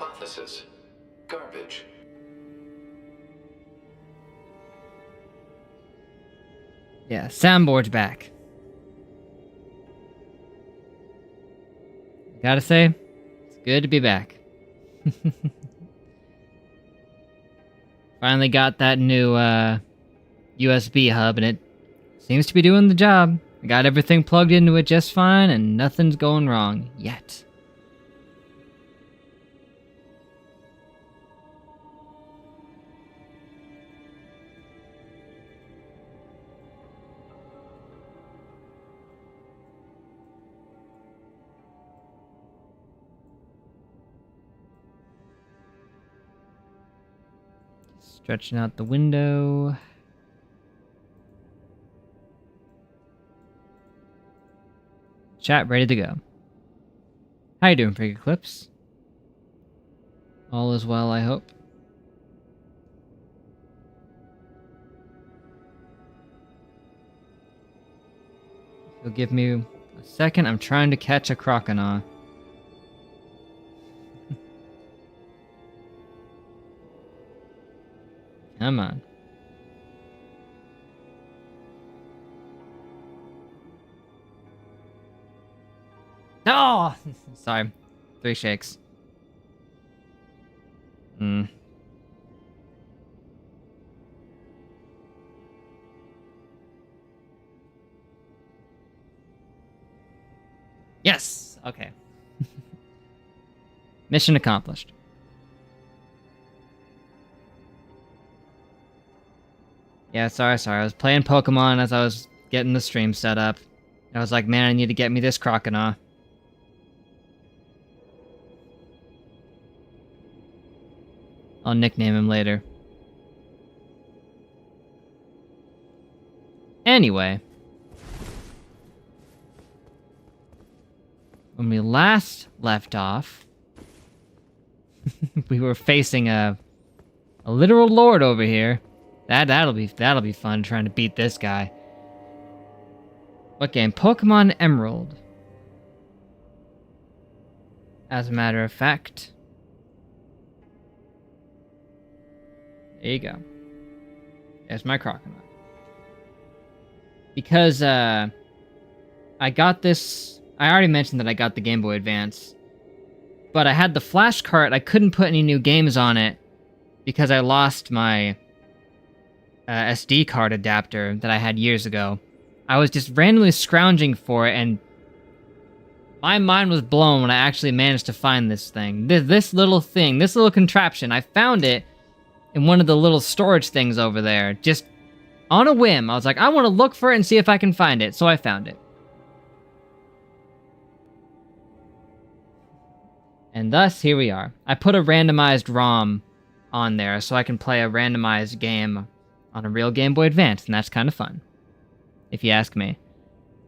hypothesis. Garbage. Yeah, soundboard's back. Gotta say, it's good to be back. Finally got that new USB hub, and it seems to be doing the job. I got everything plugged into it just fine, and nothing's going wrong yet. Stretching out the window. Chat ready to go. How you doing, Frigga Clips? All is well, I hope. You'll give me a second. I'm trying to catch a crocodile. Come on. Oh! Sorry. 3 shakes. Yes! Okay. Mission accomplished. Yeah, sorry. I was playing Pokemon as I was getting the stream set up. I was like, man, I need to get me this crocodile. I'll nickname him later. Anyway. When we last left off, we were facing a literal lord over here. That'll be fun trying to beat this guy. What game? Pokemon Emerald. As a matter of fact. There you go. There's my crocodile. Because I got this. I already mentioned that I got the Game Boy Advance. But I had the flash cart. I couldn't put any new games on it because I lost my SD card adapter that I had years ago. I was just randomly scrounging for it, and my mind was blown when I actually managed to find this thing. This little thing, this little contraption. I found it in one of the little storage things over there, just on a whim. I was like, I want to look for it and see if I can find it, so I found it. And thus, here we are. I put a randomized ROM on there so I can play a randomized game on a real Game Boy Advance, and that's kind of fun, if you ask me.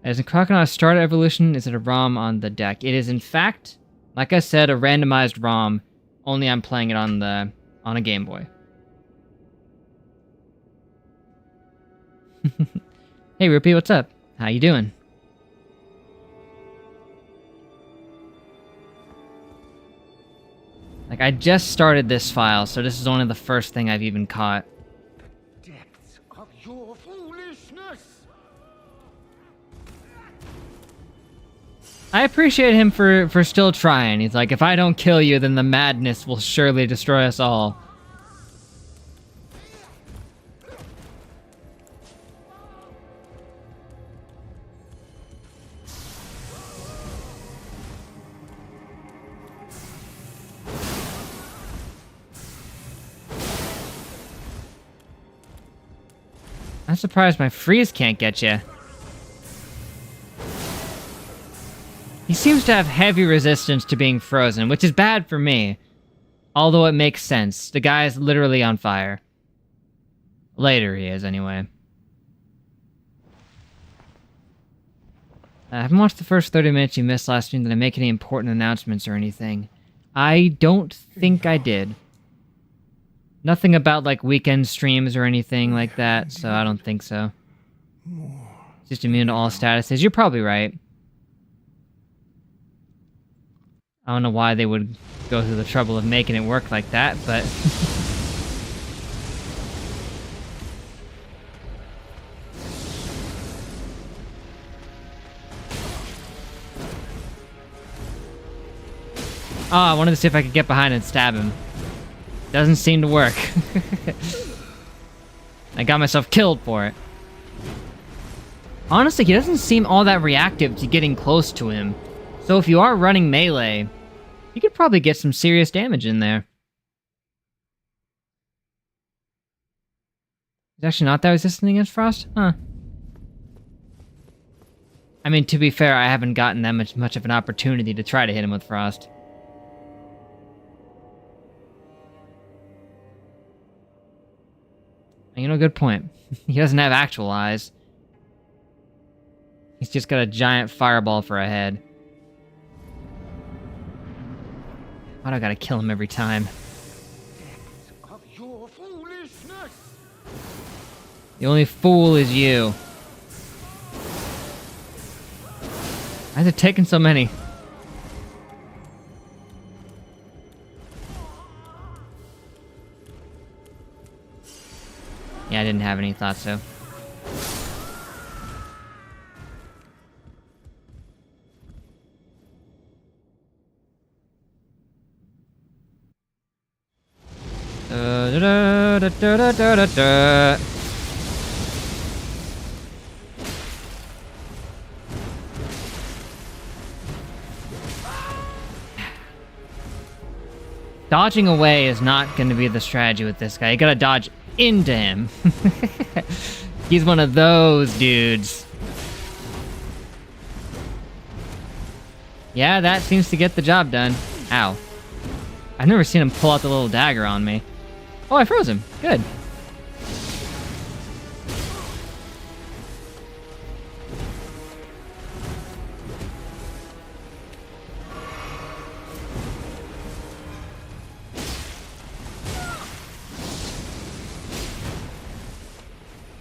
As in Crocodile Starter Evolution, is it a ROM on the deck? It is, in fact, like I said, a randomized ROM, only I'm playing it on a Game Boy. Hey, Rupee, what's up? How you doing? Like, I just started this file, so this is only the first thing I've even caught. Depths of your foolishness. I appreciate him for still trying. He's like, if I don't kill you, then the madness will surely destroy us all. I'm surprised my freeze can't get you. He seems to have heavy resistance to being frozen, which is bad for me. Although it makes sense. The guy is literally on fire. Later he is, anyway. I haven't watched the first 30 minutes you missed last stream. Did I make any important announcements or anything? I don't think I did. Nothing about, like, weekend streams or anything like that, so I don't think so. Just immune to all statuses. You're probably right. I don't know why they would go through the trouble of making it work like that, but... Oh, I wanted to see if I could get behind and stab him. Doesn't seem to work. I got myself killed for it. Honestly, he doesn't seem all that reactive to getting close to him. So if you are running melee, you could probably get some serious damage in there. He's actually not that resistant against frost? Huh. I mean, to be fair, I haven't gotten that much of an opportunity to try to hit him with frost. You know, good point. He doesn't have actual eyes. He's just got a giant fireball for a head. Why do I gotta kill him every time? Of your foolishness. The only fool is you. Why is it taking so many? Yeah, I didn't have any thoughts, so. Dodging away is not going to be the strategy with this guy. You gotta dodge into him. He's one of those dudes. Yeah, that seems to get the job done. Ow. I've never seen him pull out the little dagger on me. Oh, I froze him. Good.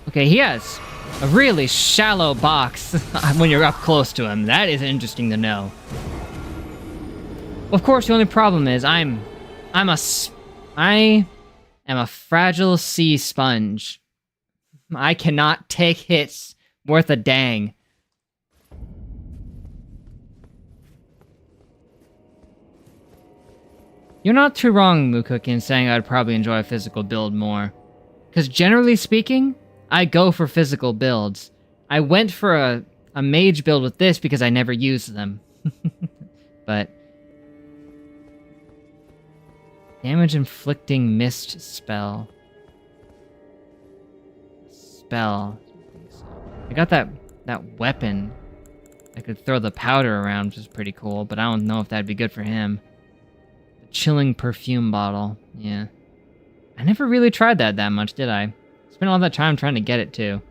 Okay, he has a really shallow box when you're up close to him. That is interesting to know. Of course, the only problem is I am a fragile sea sponge. I cannot take hits worth a dang. You're not too wrong, Mookook, in saying I'd probably enjoy a physical build more. Because generally speaking, I go for physical builds. I went for a mage build with this because I never used them. But... damage inflicting mist spell. I got that weapon. I could throw the powder around, which is pretty cool, but I don't know if that'd be good for him. The chilling perfume bottle. Yeah. I never really tried that much, did I? Spent all that time trying to get it, too.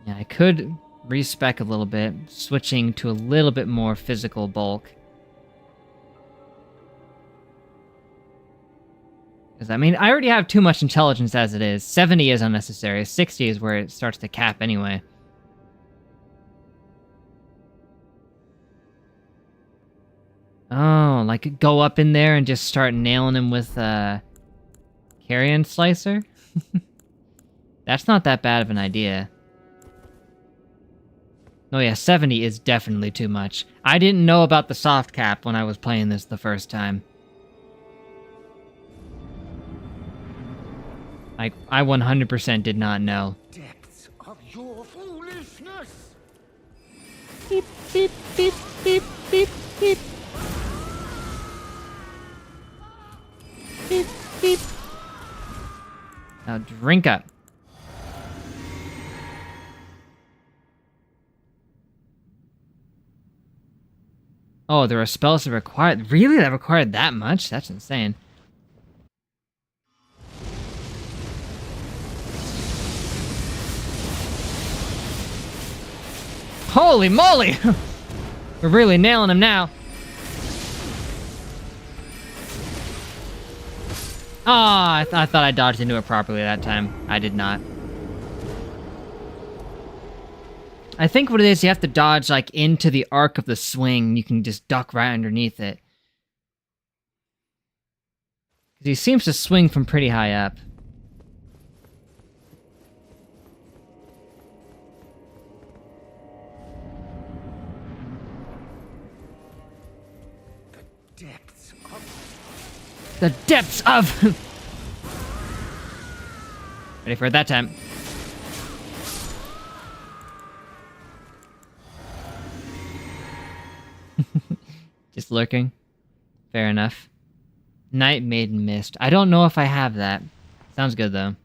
Yeah, I could respec a little bit, switching to a little bit more physical bulk. Because, I mean, I already have too much intelligence as it is. 70 is unnecessary. 60 is where it starts to cap anyway. Oh, like go up in there and just start nailing him with carrion slicer? That's not that bad of an idea. Oh yeah, 70 is definitely too much. I didn't know about the soft cap when I was playing this the first time. I 100% did not know. Depths of your foolishness. Beep, beep, beep, beep, beep, beep. Beep, beep. Now drink up. Oh, there are spells that require... really? That required that much? That's insane. Holy moly! We're really nailing him now. Ah, I thought I dodged into it properly that time. I did not. I think what it is, you have to dodge, like, into the arc of the swing. You can just duck right underneath it. He seems to swing from pretty high up. The depths of... Ready for it that time. Just lurking. Fair enough. Night Maiden Mist. I don't know if I have that. Sounds good, though.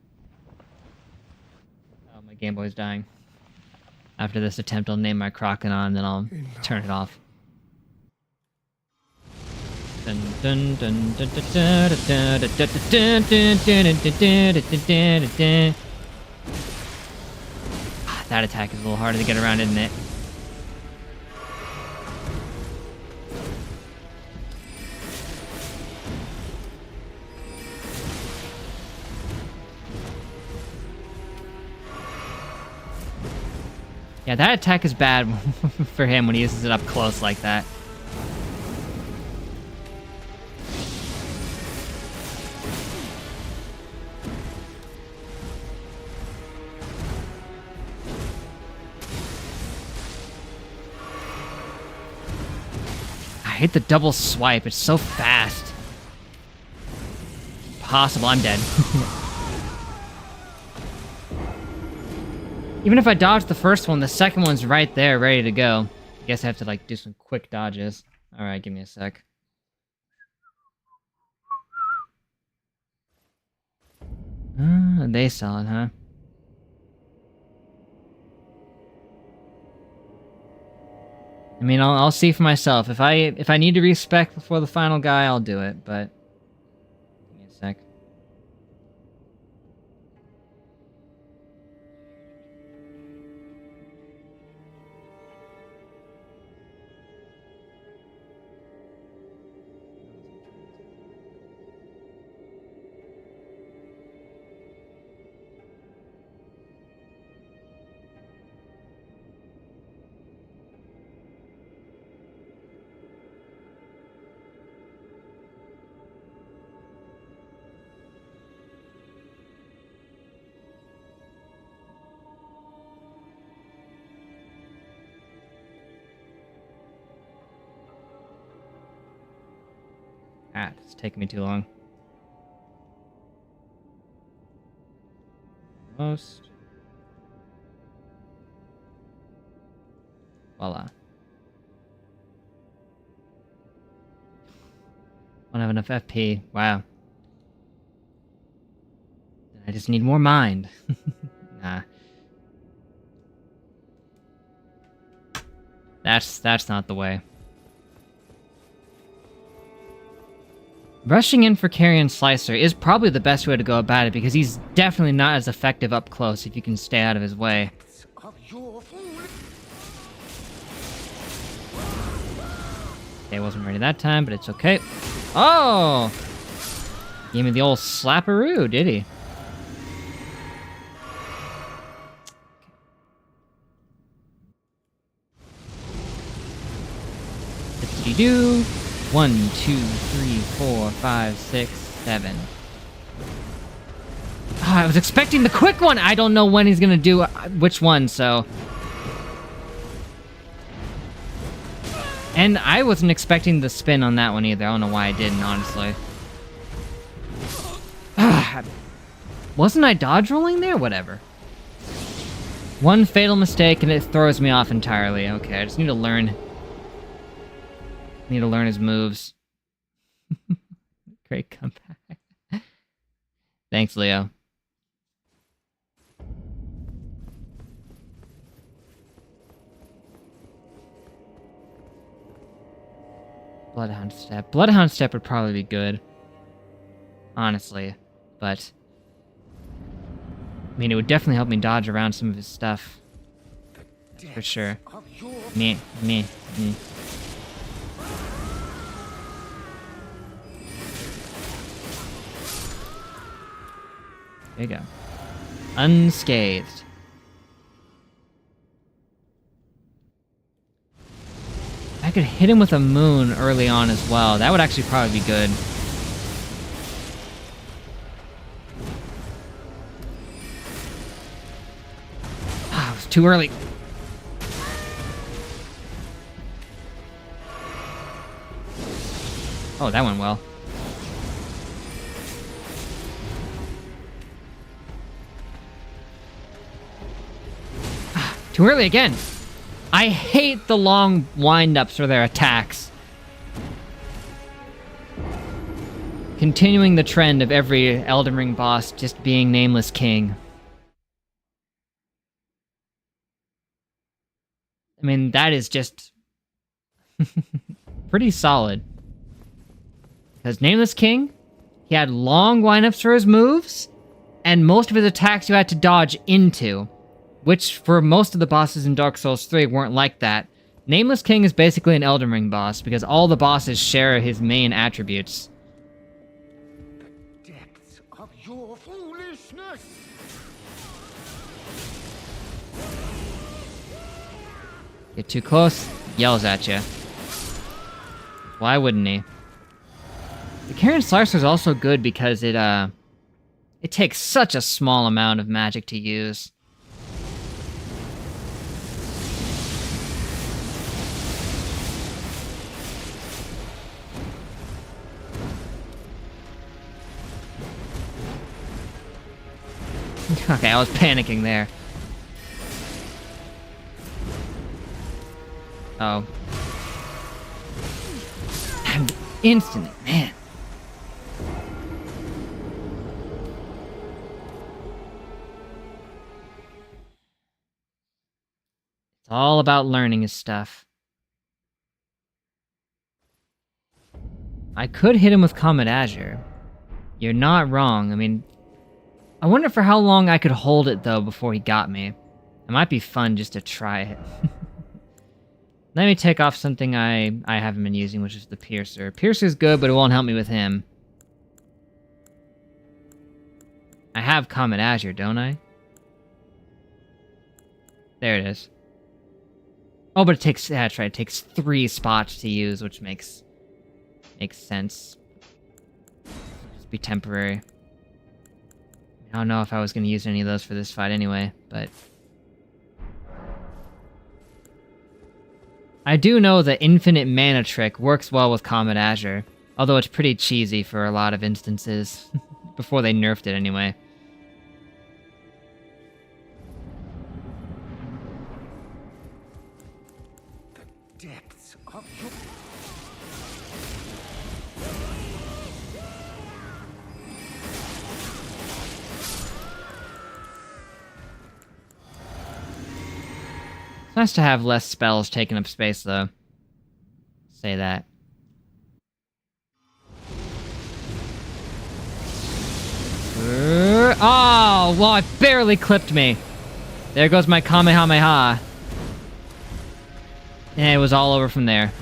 Oh, my Game Boy's dying. After this attempt, I'll name my Crocodile, and then I'll turn it off. Dun dun dun dun dun dun dun dun dun dun dun. That attack is a little harder to get around, isn't it? Yeah, that attack is bad for him when he uses it up close like that. I hate the double swipe, it's so fast. Possible, I'm dead. Even if I dodge the first one, the second one's right there, ready to go. I guess I have to, like, do some quick dodges. Alright, give me a sec. They saw it, huh? I mean, I'll see for myself. If I need to respec before the final guy, I'll do it, but... Give me a sec. Ah, it's taking me too long. Most. Voila. Don't have enough FP. Wow. I just need more mind. Nah. That's not the way. Rushing in for Carrion Slicer is probably the best way to go about it, because he's definitely not as effective up close if you can stay out of his way. Okay, wasn't ready that time, but it's okay. Oh! Gave me the old slapperoo, did he? Did-de-do. 1, 2, 3, 4, 5, 6, 7. Oh, I was expecting the quick one! I don't know when he's gonna do which one, so... And I wasn't expecting the spin on that one either. I don't know why I didn't, honestly. Wasn't I dodge rolling there? Whatever. One fatal mistake and it throws me off entirely. Okay, I just need to learn... Need to learn his moves. Great comeback. Thanks, Leo. Bloodhound Step. Bloodhound Step would probably be good. Honestly. But... I mean, it would definitely help me dodge around some of his stuff. For sure. Me. There you go. Unscathed. could hit him with a moon early on as well. That would actually probably be good. Ah, it was too early. Oh, that went well. Ah, too early again. I hate the long wind-ups for their attacks. Continuing the trend of every Elden Ring boss just being Nameless King. I mean, that is just pretty solid. Because Nameless King, he had long windups for his moves, and most of his attacks you had to dodge into, which for most of the bosses in Dark Souls 3 weren't like that. Nameless King is basically an Elden Ring boss, because all the bosses share his main attributes. The depths of your foolishness! Get too close, yells at you. Why wouldn't he? The Karen Slicer is also good because it takes such a small amount of magic to use. Okay, I was panicking there. Oh. Instant, man. It's all about learning his stuff. I could hit him with Comet Azure. You're not wrong. I mean, I wonder for how long I could hold it, though, before he got me. It might be fun just to try it. Let me take off something I haven't been using, which is the Piercer. Piercer's good, but it won't help me with him. I have Comet Azure, don't I? There it is. Oh, but it takes... Yeah, that's right. It takes 3 spots to use, which makes sense. Just be temporary. I don't know if I was going to use any of those for this fight anyway, but... I do know the infinite mana trick works well with Comet Azure, although it's pretty cheesy for a lot of instances. Before they nerfed it anyway. The depths of your... It's nice to have less spells taking up space, though. Say that. Oh, well, it barely clipped me. There goes my Kamehameha. And it was all over from there.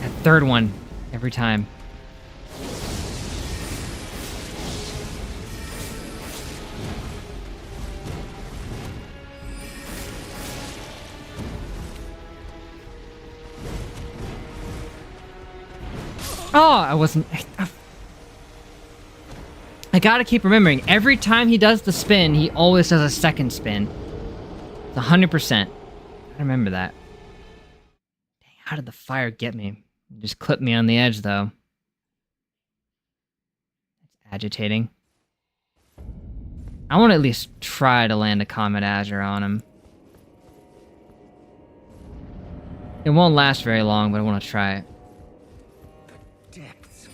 That third one, every time. Oh, I wasn't... I gotta keep remembering, every time he does the spin, he always does a second spin. It's 100%. I remember that. Dang, how did the fire get me? It just clipped me on the edge, though. It's agitating. I want to at least try to land a Comet Azure on him. It won't last very long, but I want to try it. depths of...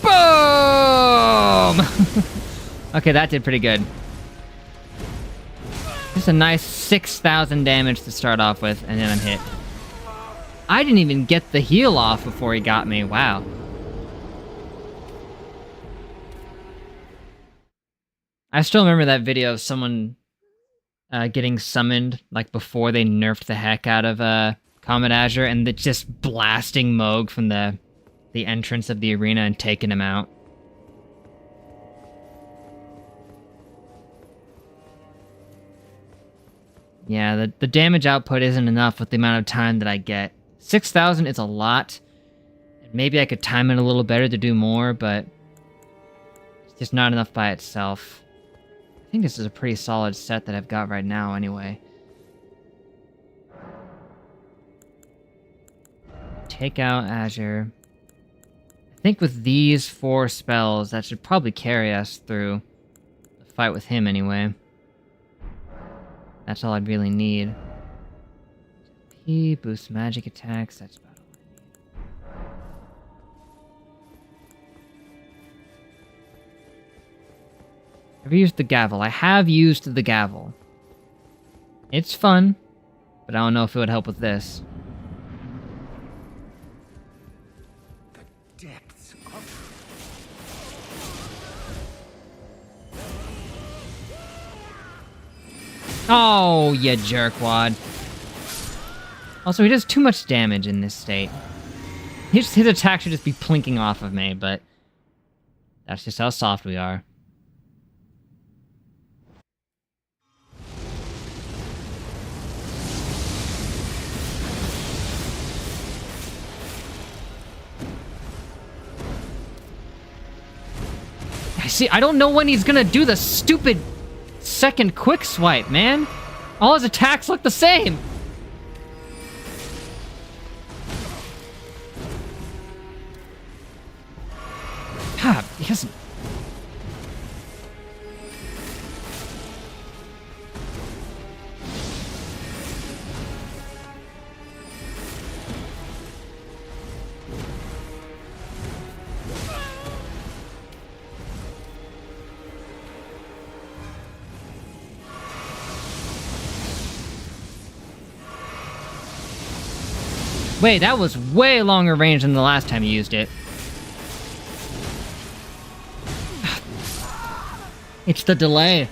Boom! Okay, that did pretty good. Just a nice 6,000 damage to start off with, and then I'm hit. I didn't even get the heal off before he got me. Wow. I still remember that video of someone getting summoned, like, before they nerfed the heck out of Comet Azure, and just blasting Moog from the entrance of the arena and taking him out. Yeah, the damage output isn't enough with the amount of time that I get. 6,000 is a lot. Maybe I could time it a little better to do more, but it's just not enough by itself. I think this is a pretty solid set that I've got right now anyway. Take out Azure. I think with these 4 spells, that should probably carry us through the fight with him anyway. That's all I'd really need. He boosts magic attacks, that's about all I need. Have you used the gavel? I have used the gavel. It's fun, but I don't know if it would help with this. The depths of... Oh, you jerkwad. Also, he does too much damage in this state. His attack should just be plinking off of me, but that's just how soft we are. See, I don't know when he's gonna do the stupid second quick swipe, man. All his attacks look the same. God, he doesn't... Wait, that was way longer range than the last time you used it. It's the delay.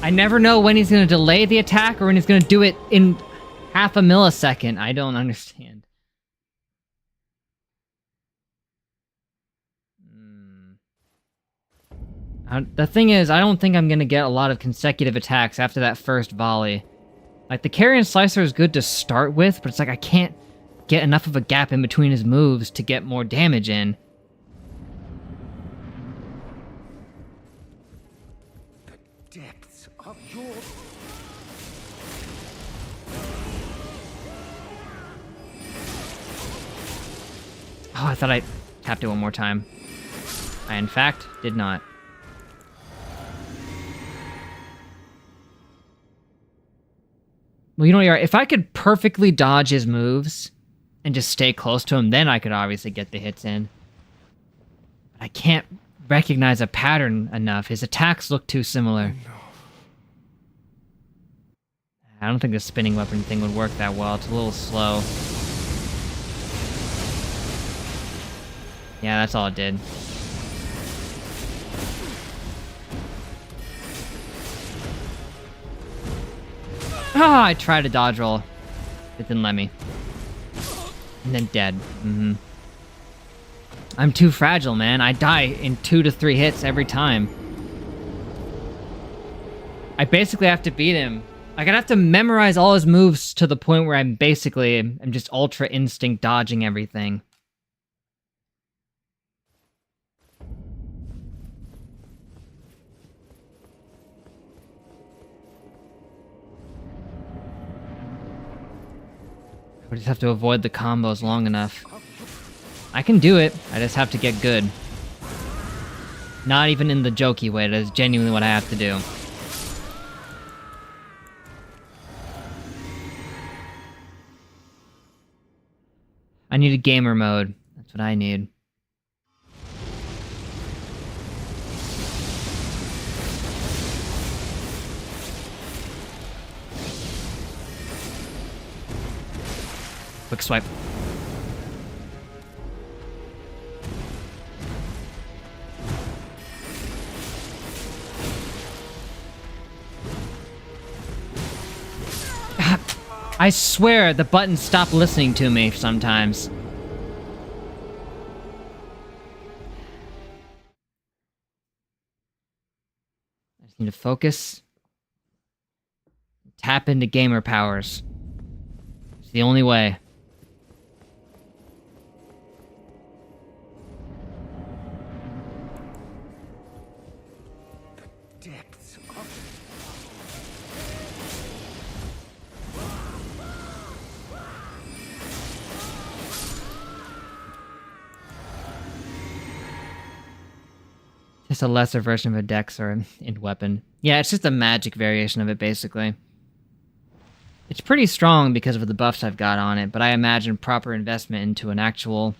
I never know when he's gonna delay the attack or when he's gonna do it in half a millisecond. I don't understand. The thing is, I don't think I'm gonna get a lot of consecutive attacks after that first volley. Like, the Carrion Slicer is good to start with, but it's like I can't get enough of a gap in between his moves to get more damage in. The depths of your... Oh, I thought I tapped it one more time. I, in fact, did not. Well, you know what, if I could perfectly dodge his moves and just stay close to him, then I could obviously get the hits in. But I can't recognize a pattern enough. His attacks look too similar. I don't think the spinning weapon thing would work that well. It's a little slow. Yeah, that's all it did. Ah, I tried to dodge roll. It didn't let me. And then dead. I'm too fragile, man. I die in 2 to 3 hits every time. I basically have to beat him. Like, I'd have to memorize all his moves to the point where I'm just ultra instinct dodging everything. I just have to avoid the combos long enough. I can do it, I just have to get good. Not even in the jokey way, that is genuinely what I have to do. I need a gamer mode, that's what I need. Quick swipe. I swear the buttons stop listening to me sometimes. I just need to focus. Tap into gamer powers. It's the only way. The depths of Just a lesser version of a dex or an int weapon. Yeah, it's just a magic variation of it, basically. It's pretty strong because of the buffs I've got on it, but I imagine proper investment into an actual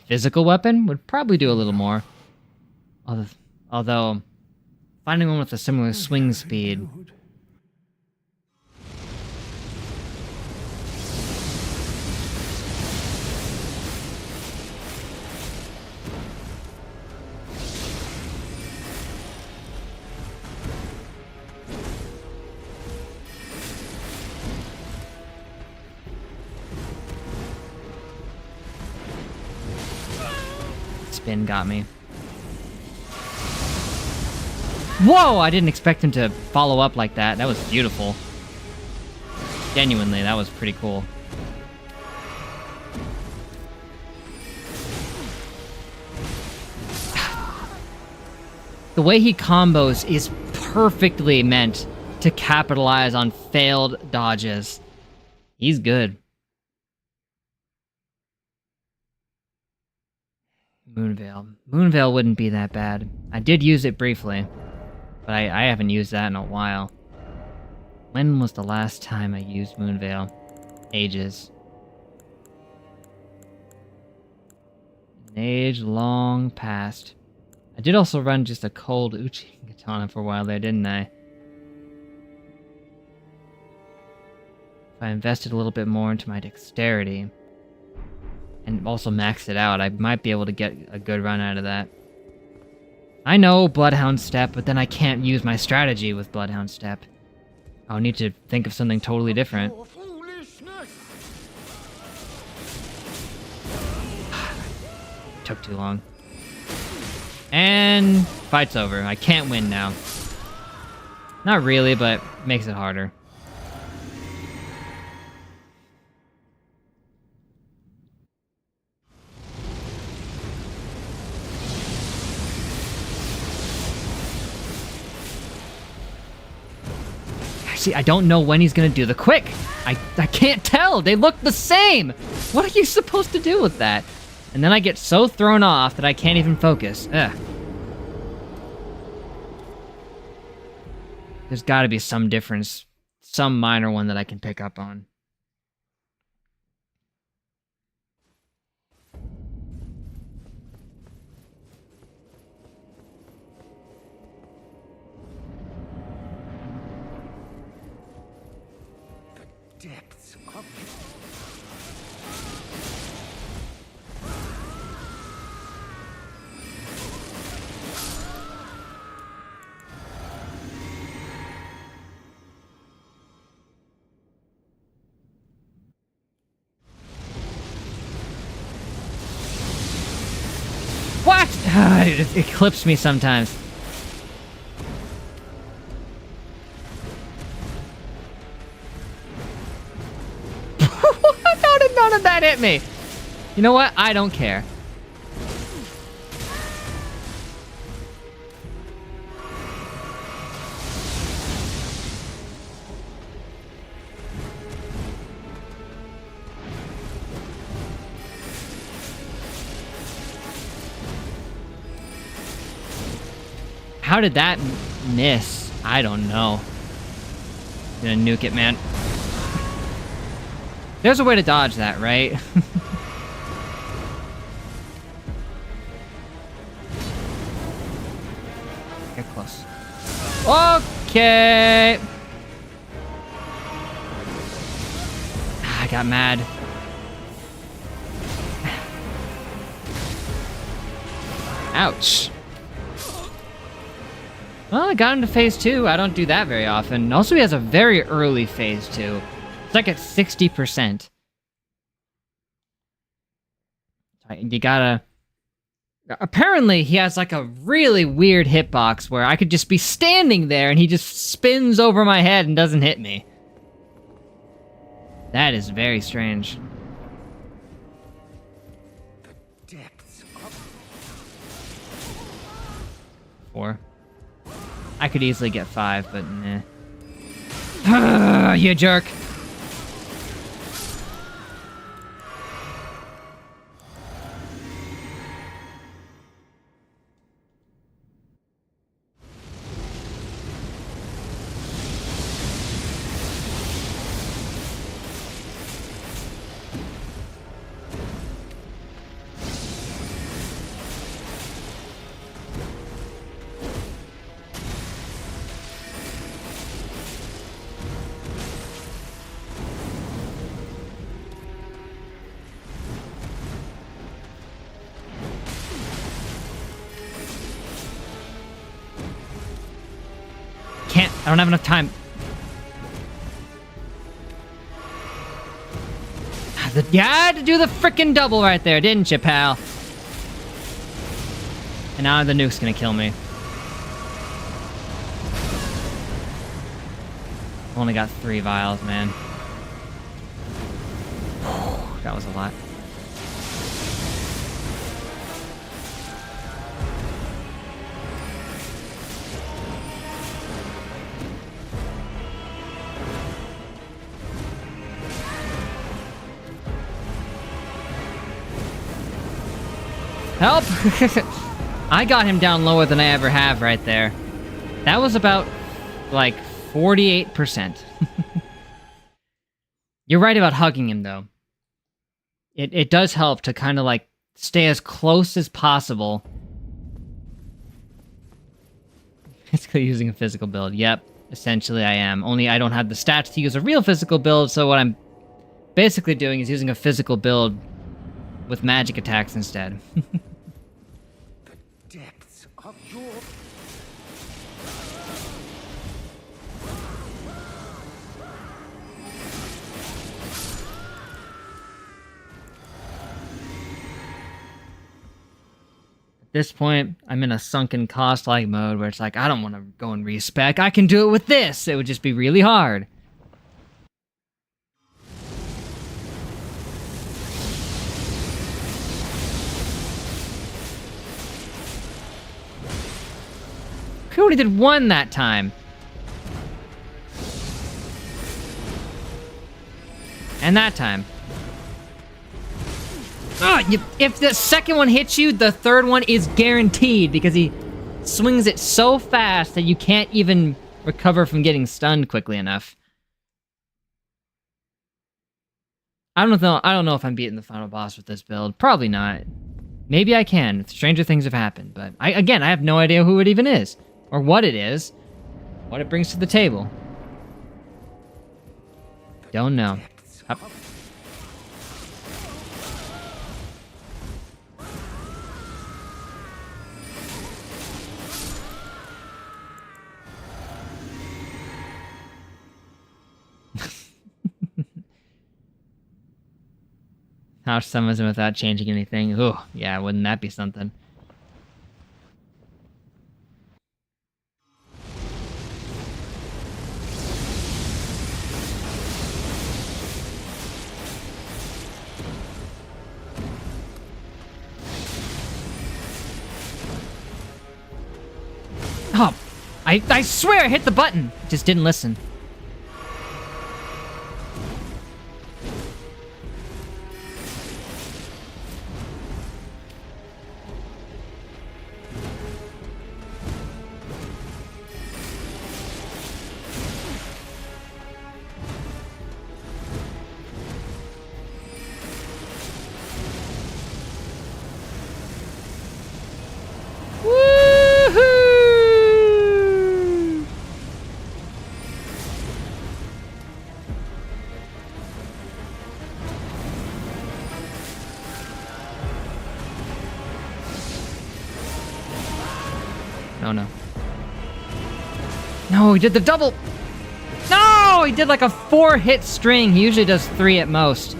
physical weapon would probably do a little more. Although, finding one with a similar swing speed... Spin got me. Whoa! I didn't expect him to follow up like that. That was beautiful. Genuinely, that was pretty cool. The way he combos is perfectly meant to capitalize on failed dodges. He's good. Moonveil. Moonveil wouldn't be that bad. I did use it briefly, but I haven't used that in a while. When was the last time I used Moonveil? Ages. An age long past. I did also run just a cold Uchi katana for a while there, didn't I? If I invested a little bit more into my dexterity, and also maxed it out, I might be able to get a good run out of that. I know Bloodhound Step, but then I can't use my strategy with Bloodhound Step. I'll need to think of something totally different. Took too long. And fight's over. I can't win now. Not really, but makes it harder. See, I don't know when he's gonna do the quick. I can't tell. They look the same. What are you supposed to do with that? And then I get so thrown off that I can't even focus. Ugh. There's gotta be some difference. Some minor one that I can pick up on. depths of What? It clips me sometimes. How did none of that hit me? You know what? I don't care. How did that miss? I don't know. Gonna nuke it, man. There's a way to dodge that, right? Get close. Okay. I got mad. Ouch. Well, I got into phase 2. I don't do that very often. Also, he has a very early phase 2. It's like at 60%. You gotta... Apparently, he has like a really weird hitbox where I could just be standing there and he just spins over my head and doesn't hit me. That is very strange. The depths of 4. I could easily get 5, but nah. You jerk. I don't have enough time. You had to do the frickin' double right there, didn't you, pal? And now the nuke's gonna kill me. Only got 3 vials, man. That was a lot. Help! I got him down lower than I ever have right there. That was about, like, 48%. You're right about hugging him, though. It does help to kind of, like, stay as close as possible. Basically using a physical build. Yep, essentially I am. Only I don't have the stats to use a real physical build, so what I'm basically doing is using a physical build with magic attacks instead. the depths of your At this point, I'm in a sunken cost-like mode where it's like, I don't want to go and respec. I can do it with this! It would just be really hard. We only did 1 that time. And that time. If the second one hits you, the third one is guaranteed because he swings it so fast that you can't even recover from getting stunned quickly enough. I don't know if I'm beating the final boss with this build. Probably not. Maybe I can. Stranger things have happened, but I have no idea who it even is. Or what it is. What it brings to the table. Don't know. Up. How summons him without changing anything. Oh, yeah, wouldn't that be something? Oh, I swear I hit the button. Just didn't listen. No, he did the double! No! He did like a 4-hit string. He usually does 3 at most.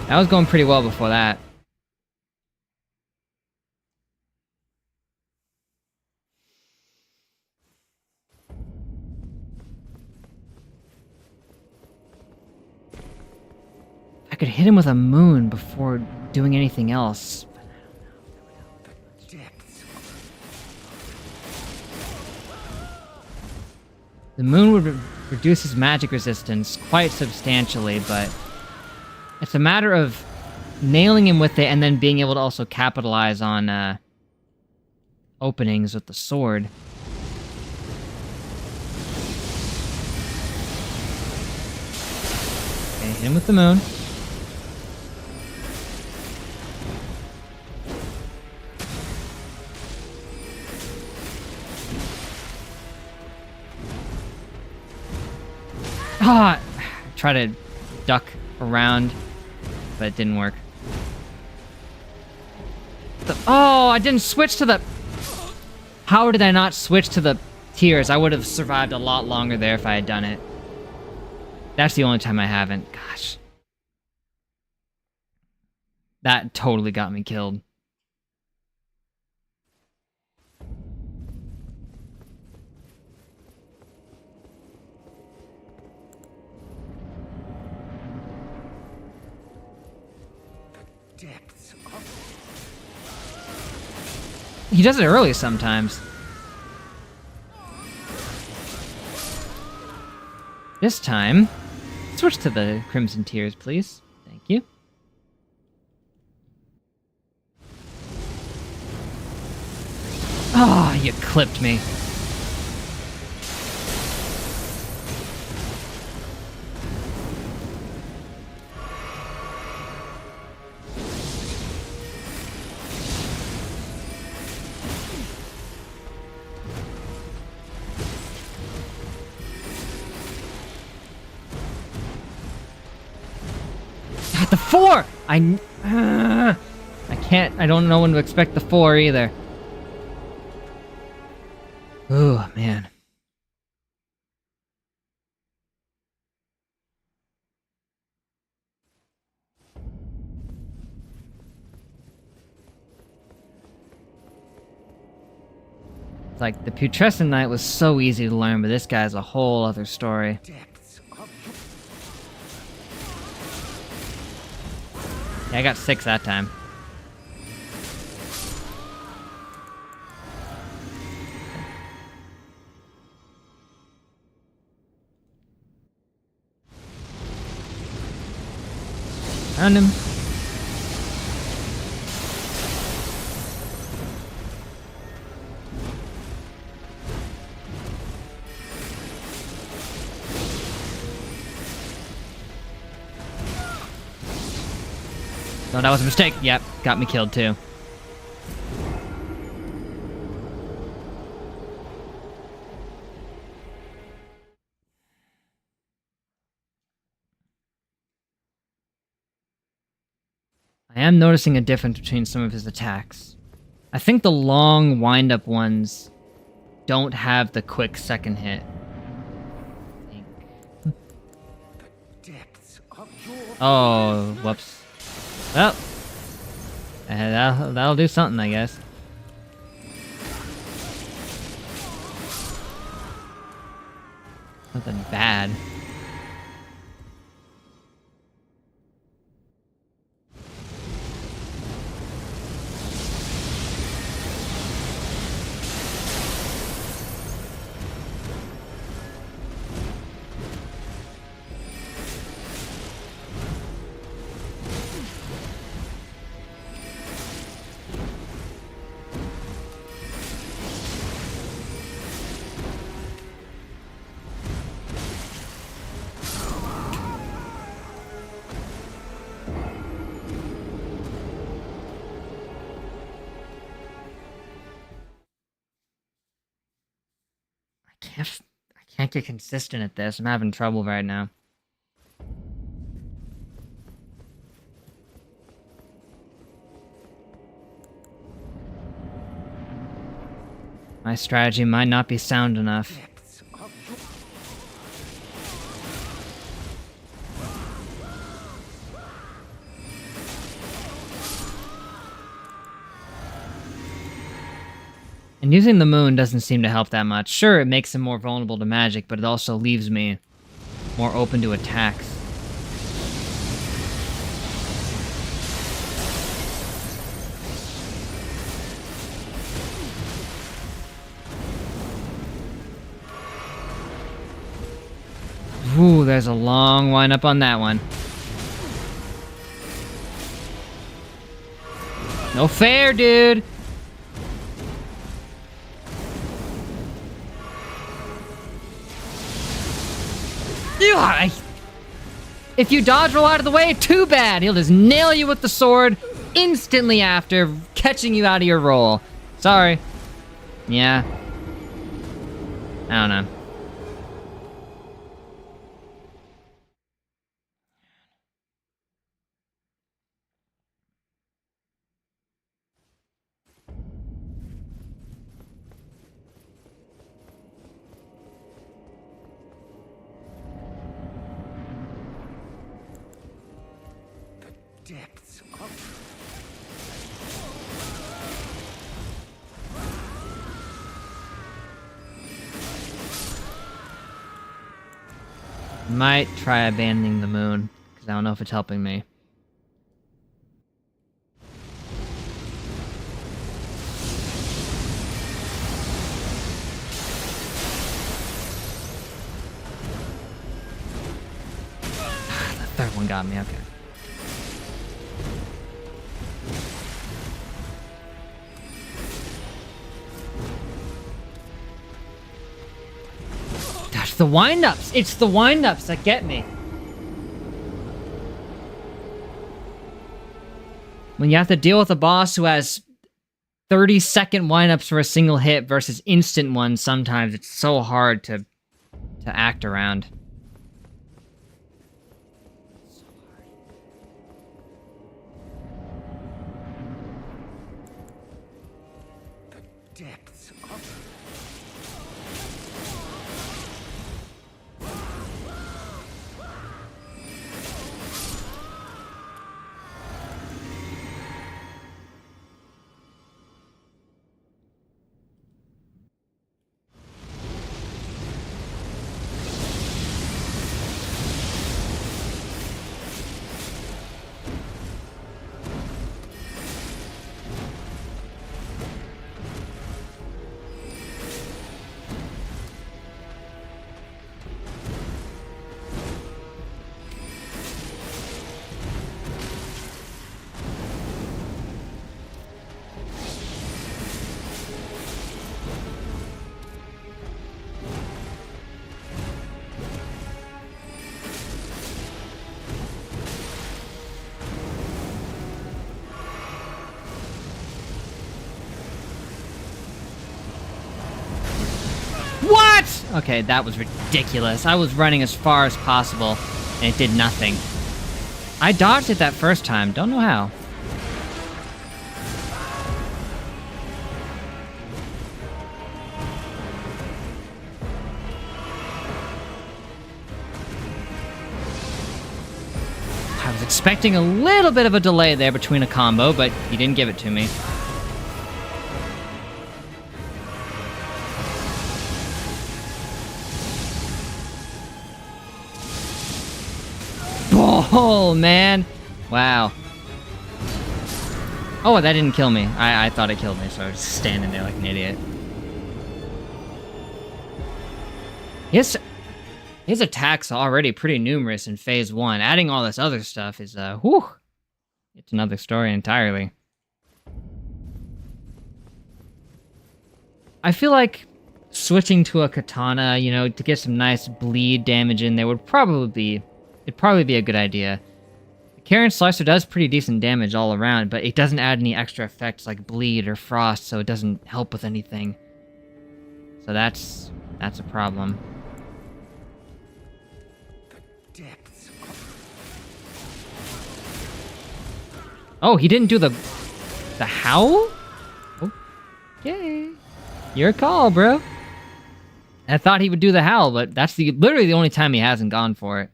That was going pretty well before that. I could hit him with a moon before doing anything else. The moon would reduce his magic resistance quite substantially, but it's a matter of nailing him with it and then being able to also capitalize on openings with the sword. Okay, hit him with the moon. Ah! Try to duck around, but it didn't work. Oh, I didn't switch to the... How did I not switch to the tears? I would have survived a lot longer there if I had done it. That's the only time I haven't. Gosh. That totally got me killed. He does it early sometimes. This time, switch to the Crimson Tears, please. Thank you. Ah, oh, you clipped me. The 4! I can't, I don't know when to expect the 4 either. Oh, man. It's like, the Putrescent Knight was so easy to learn, but this guy's a whole other story. Yeah, I got 6 that time. Found him. No, that was a mistake. Yep, got me killed too. I am noticing a difference between some of his attacks. I think the long wind-up ones don't have the quick second hit. Oh, whoops. Well, that'll do something, I guess. Nothing bad. I can't get consistent at this. I'm having trouble right now. My strategy might not be sound enough. Depths of your... And using the moon doesn't seem to help that much. Sure, it makes him more vulnerable to magic, but it also leaves me more open to attacks. Ooh, there's a long wind-up on that one. No fair, dude! If you dodge roll out of the way, too bad! He'll just nail you with the sword instantly after catching you out of your roll. Sorry. Yeah. I don't know. Depths of... Might try abandoning the moon, because I don't know if it's helping me. The third one got me, okay. Gosh, the wind-ups! It's the wind-ups that get me. When you have to deal with a boss who has 30-second wind-ups for a single hit versus instant ones, sometimes it's so hard to act around. Depths of... What? Okay, that was ridiculous. I was running as far as possible, and it did nothing. I dodged it that first time. Don't know how. I was expecting a little bit of a delay there between a combo, but he didn't give it to me. Oh, man. Wow. Oh, that didn't kill me. I thought it killed me, so I was standing there like an idiot. His attacks are already pretty numerous in Phase 1. Adding all this other stuff is, whew. It's another story entirely. I feel like switching to a katana, you know, to get some nice bleed damage in there would probably be... It'd probably be a good idea. The Karen Slicer does pretty decent damage all around, but it doesn't add any extra effects like bleed or frost, so it doesn't help with anything. So that's a problem. Depths. Oh, he didn't do the howl? Okay. Your call, bro. I thought he would do the howl, but that's literally the only time he hasn't gone for it.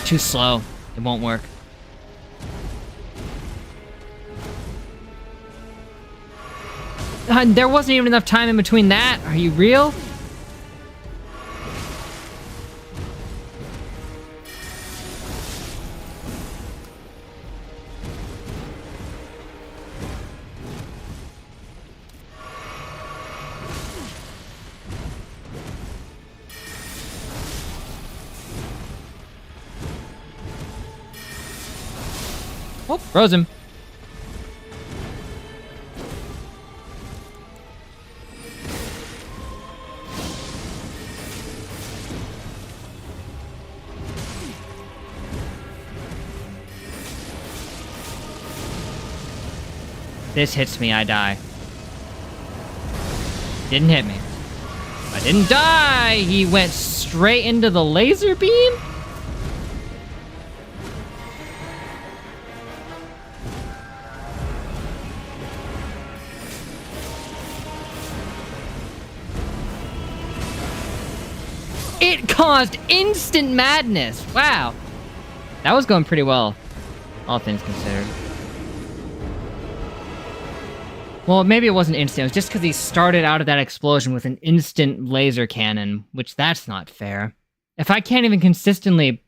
Too slow. It won't work. There wasn't even enough time in between that. Are you real? Oh, froze him. This hits me, I die. Didn't hit me. I didn't die! He went straight into the laser beam? It caused instant madness! Wow. That was going pretty well, all things considered. Well, maybe it wasn't instant. It was just because he started out of that explosion with an instant laser cannon, which that's not fair. If I can't even consistently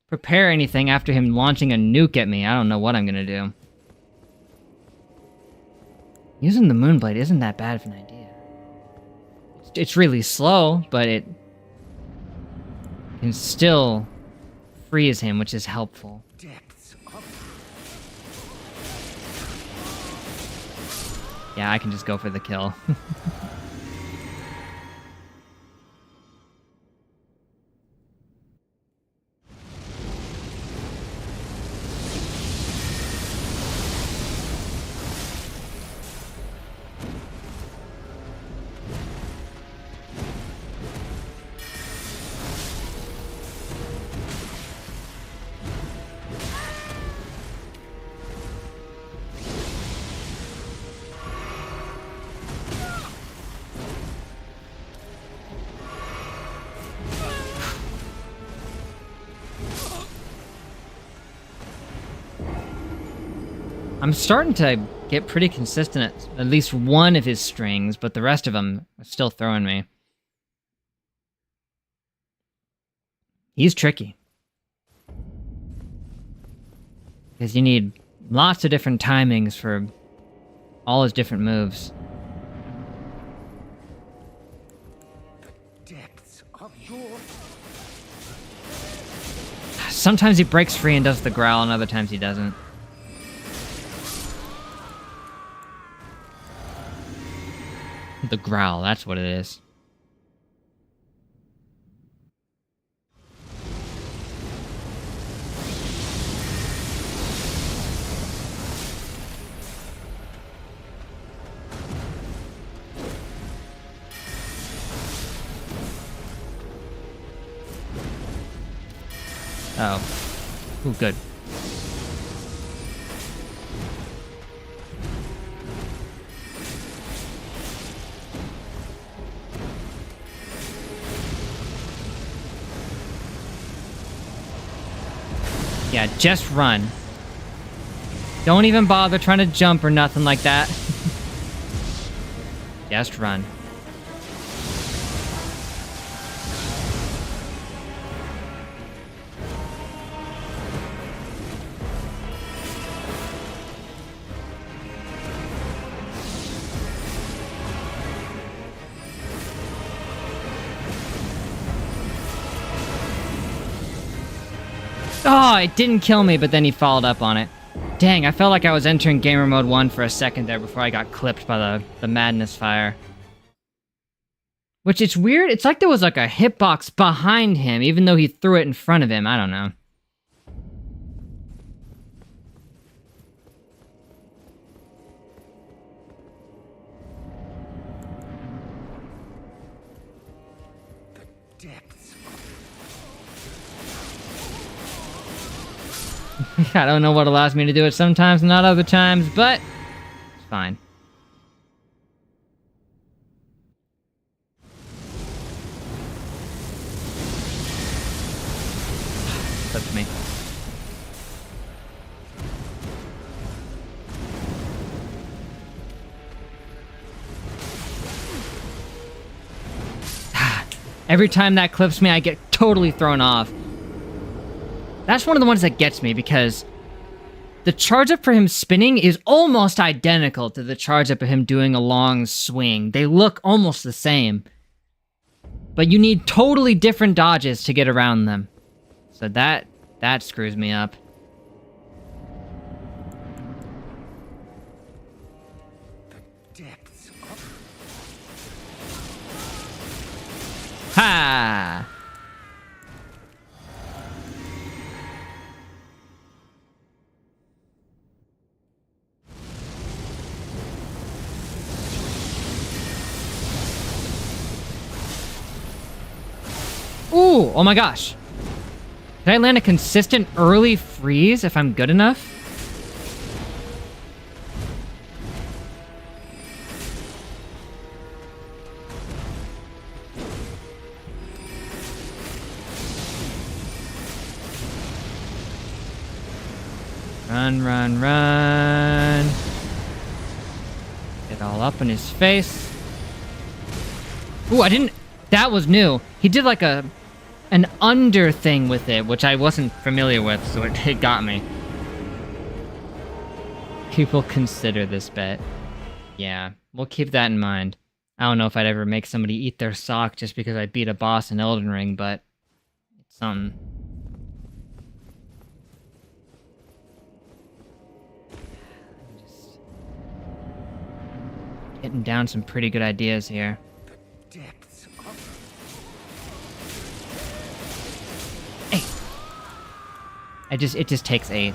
prepare anything after him launching a nuke at me, I don't know what I'm gonna do. Using the Moonblade isn't that bad of an idea. It's really slow, but it can still freeze him, which is helpful. Depths of Yeah, I can just go for the kill. I'm starting to get pretty consistent at least one of his strings, but the rest of them are still throwing me. He's tricky. Because you need lots of different timings for all his different moves. depths of your Sometimes he breaks free and does the growl, and other times he doesn't. The growl, that's what it is. Oh. Ooh, good. Yeah, just run. Don't even bother trying to jump or nothing like that. Just run. Oh, it didn't kill me, but then he followed up on it. Dang, I felt like I was entering Gamer Mode 1 for a second there before I got clipped by the madness fire. Which it's weird. It's like there was like a hitbox behind him, even though he threw it in front of him. I don't know. I don't know what allows me to do it sometimes, not other times, but it's fine. Touch me. Every time that clips me, I get totally thrown off. That's one of the ones that gets me, because the charge up for him spinning is almost identical to the charge up of him doing a long swing. They look almost the same. But you need totally different dodges to get around them. So that screws me up. Ha! Ooh, oh my gosh. Can I land a consistent early freeze if I'm good enough? Run, run, run. Get all up in his face. Ooh, I didn't... That was new. He did like an under thing with it, which I wasn't familiar with, so it got me. People consider this bet. Yeah, we'll keep that in mind. I don't know if I'd ever make somebody eat their sock just because I beat a boss in Elden Ring, but it's something. Just getting down some pretty good ideas here. It just takes 8.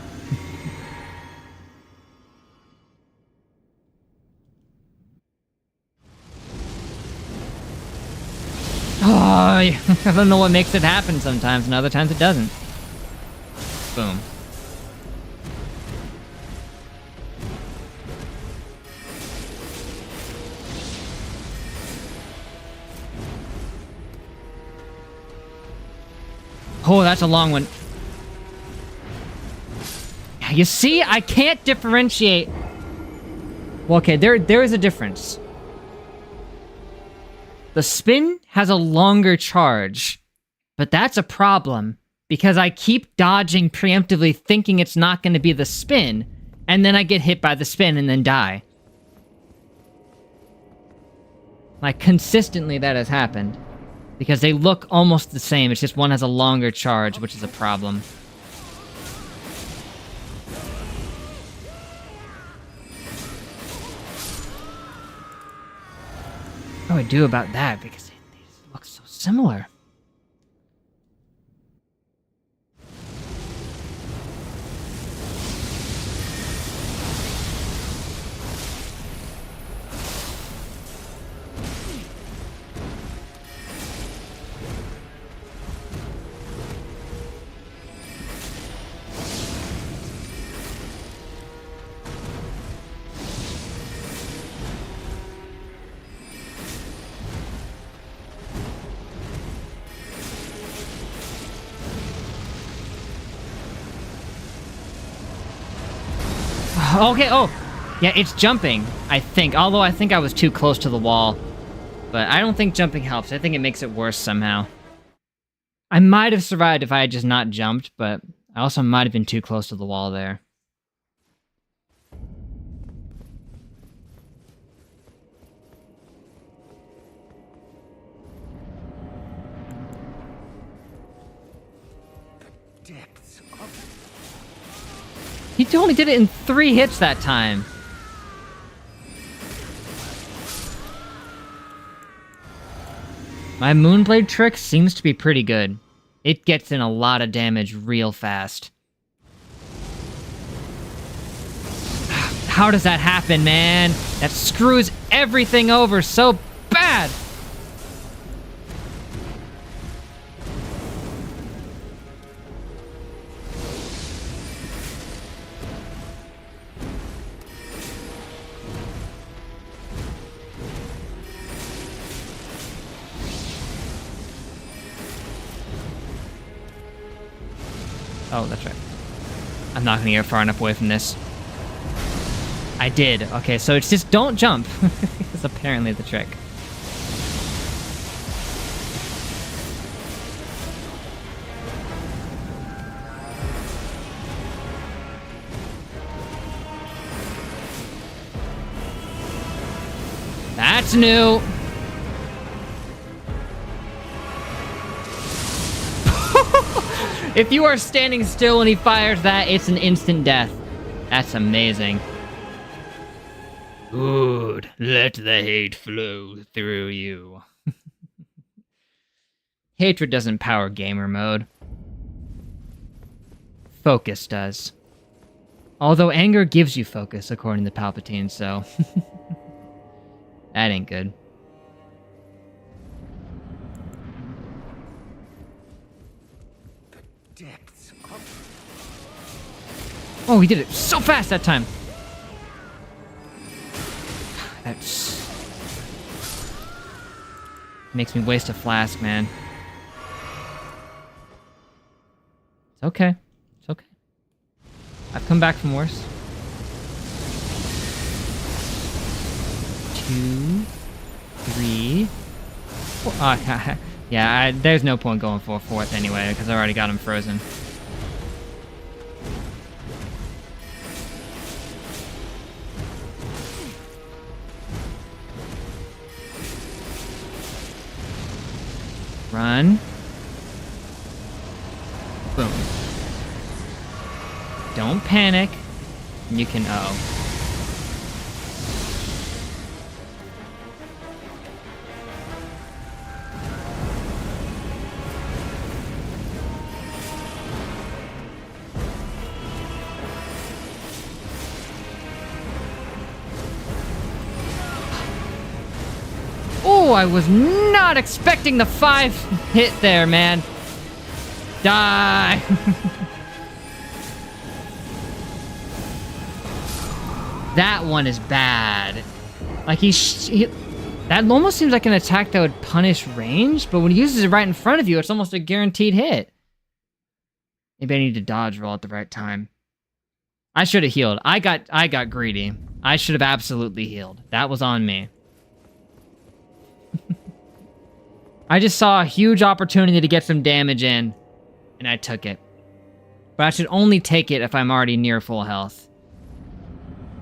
Oh, I don't know what makes it happen sometimes, and other times it doesn't. Boom. Oh, that's a long one. You see, I can't differentiate. Well, okay, there is a difference. The spin has a longer charge, but that's a problem because I keep dodging preemptively thinking it's not going to be the spin, and then I get hit by the spin and then die. Like, consistently that has happened. Because they look almost the same, it's just one has a longer charge, which is a problem. What do I do about that? Because they look so similar. Okay, oh! Yeah, it's jumping, I think. Although I think I was too close to the wall. But I don't think jumping helps. I think it makes it worse somehow. I might have survived if I had just not jumped, but I also might have been too close to the wall there. He only did it in 3 hits that time. My Moonblade trick seems to be pretty good. It gets in a lot of damage real fast. How does that happen, man? That screws everything over so bad! Oh, that's right. I'm not gonna get far enough away from this. I did. Okay, so it's just don't jump. It's apparently the trick. That's new. If you are standing still when he fires that, it's an instant death. That's amazing. Good. Let the hate flow through you. Hatred doesn't power gamer mode. Focus does. Although anger gives you focus, according to Palpatine, so... that ain't good. Depths of... Oh, we did it so fast that time! That's... makes me waste a flask, man. It's okay. It's okay. I've come back from worse. 2, 3, 4. Yeah, there's no point going for a 4th anyway, because I already got him frozen. Run. Boom. Don't panic. You can... oh. Oh, I was not expecting the 5 hit there, man. Die. That one is bad. Like, that almost seems like an attack that would punish range, but when he uses it right in front of you, it's almost a guaranteed hit. Maybe I need to dodge roll at the right time. I should have healed. I got greedy. I should have absolutely healed. That was on me. I just saw a huge opportunity to get some damage in, and I took it. But I should only take it if I'm already near full health.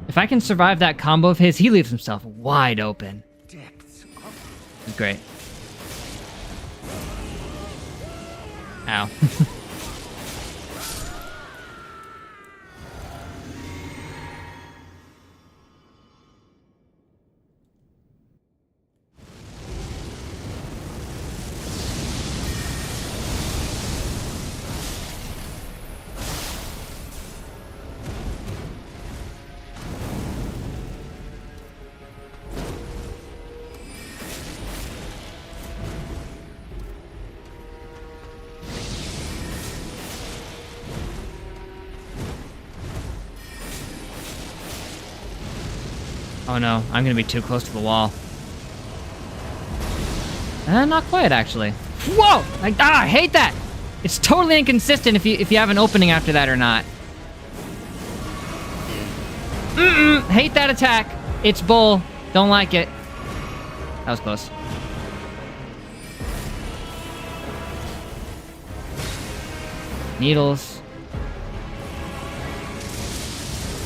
If I can survive that combo of his, he leaves himself wide open. It's great. Ow. Oh no, I'm gonna be too close to the wall. Not quite, actually. Whoa! I hate that! It's totally inconsistent if you have an opening after that or not. Hate that attack. It's bull. Don't like it. That was close. Needles.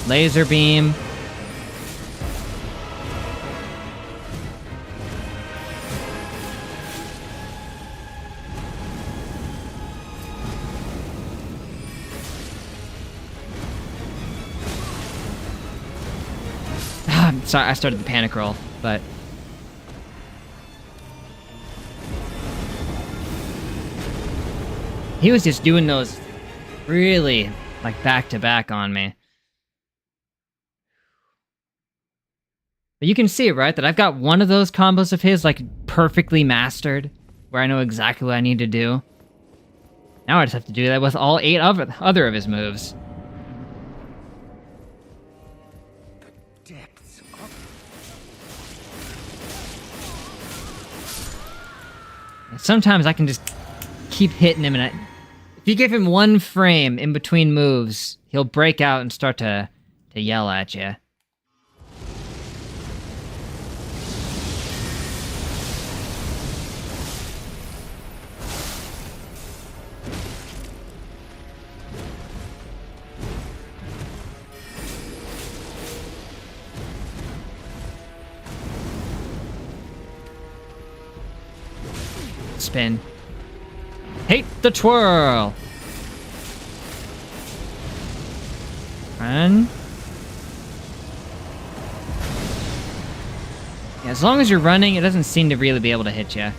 Laser beam. Sorry, I started the panic roll, but... He was just doing those really, like, back-to-back on me. But you can see, right, that I've got one of those combos of his, like, perfectly mastered, where I know exactly what I need to do. Now I just have to do that with all 8 other of his moves. The depths of... And sometimes I can just keep hitting him, and if you give him one frame in between moves, he'll break out and start to yell at you. Spin. Hate the twirl! Run. Yeah, as long as you're running, it doesn't seem to really be able to hit you.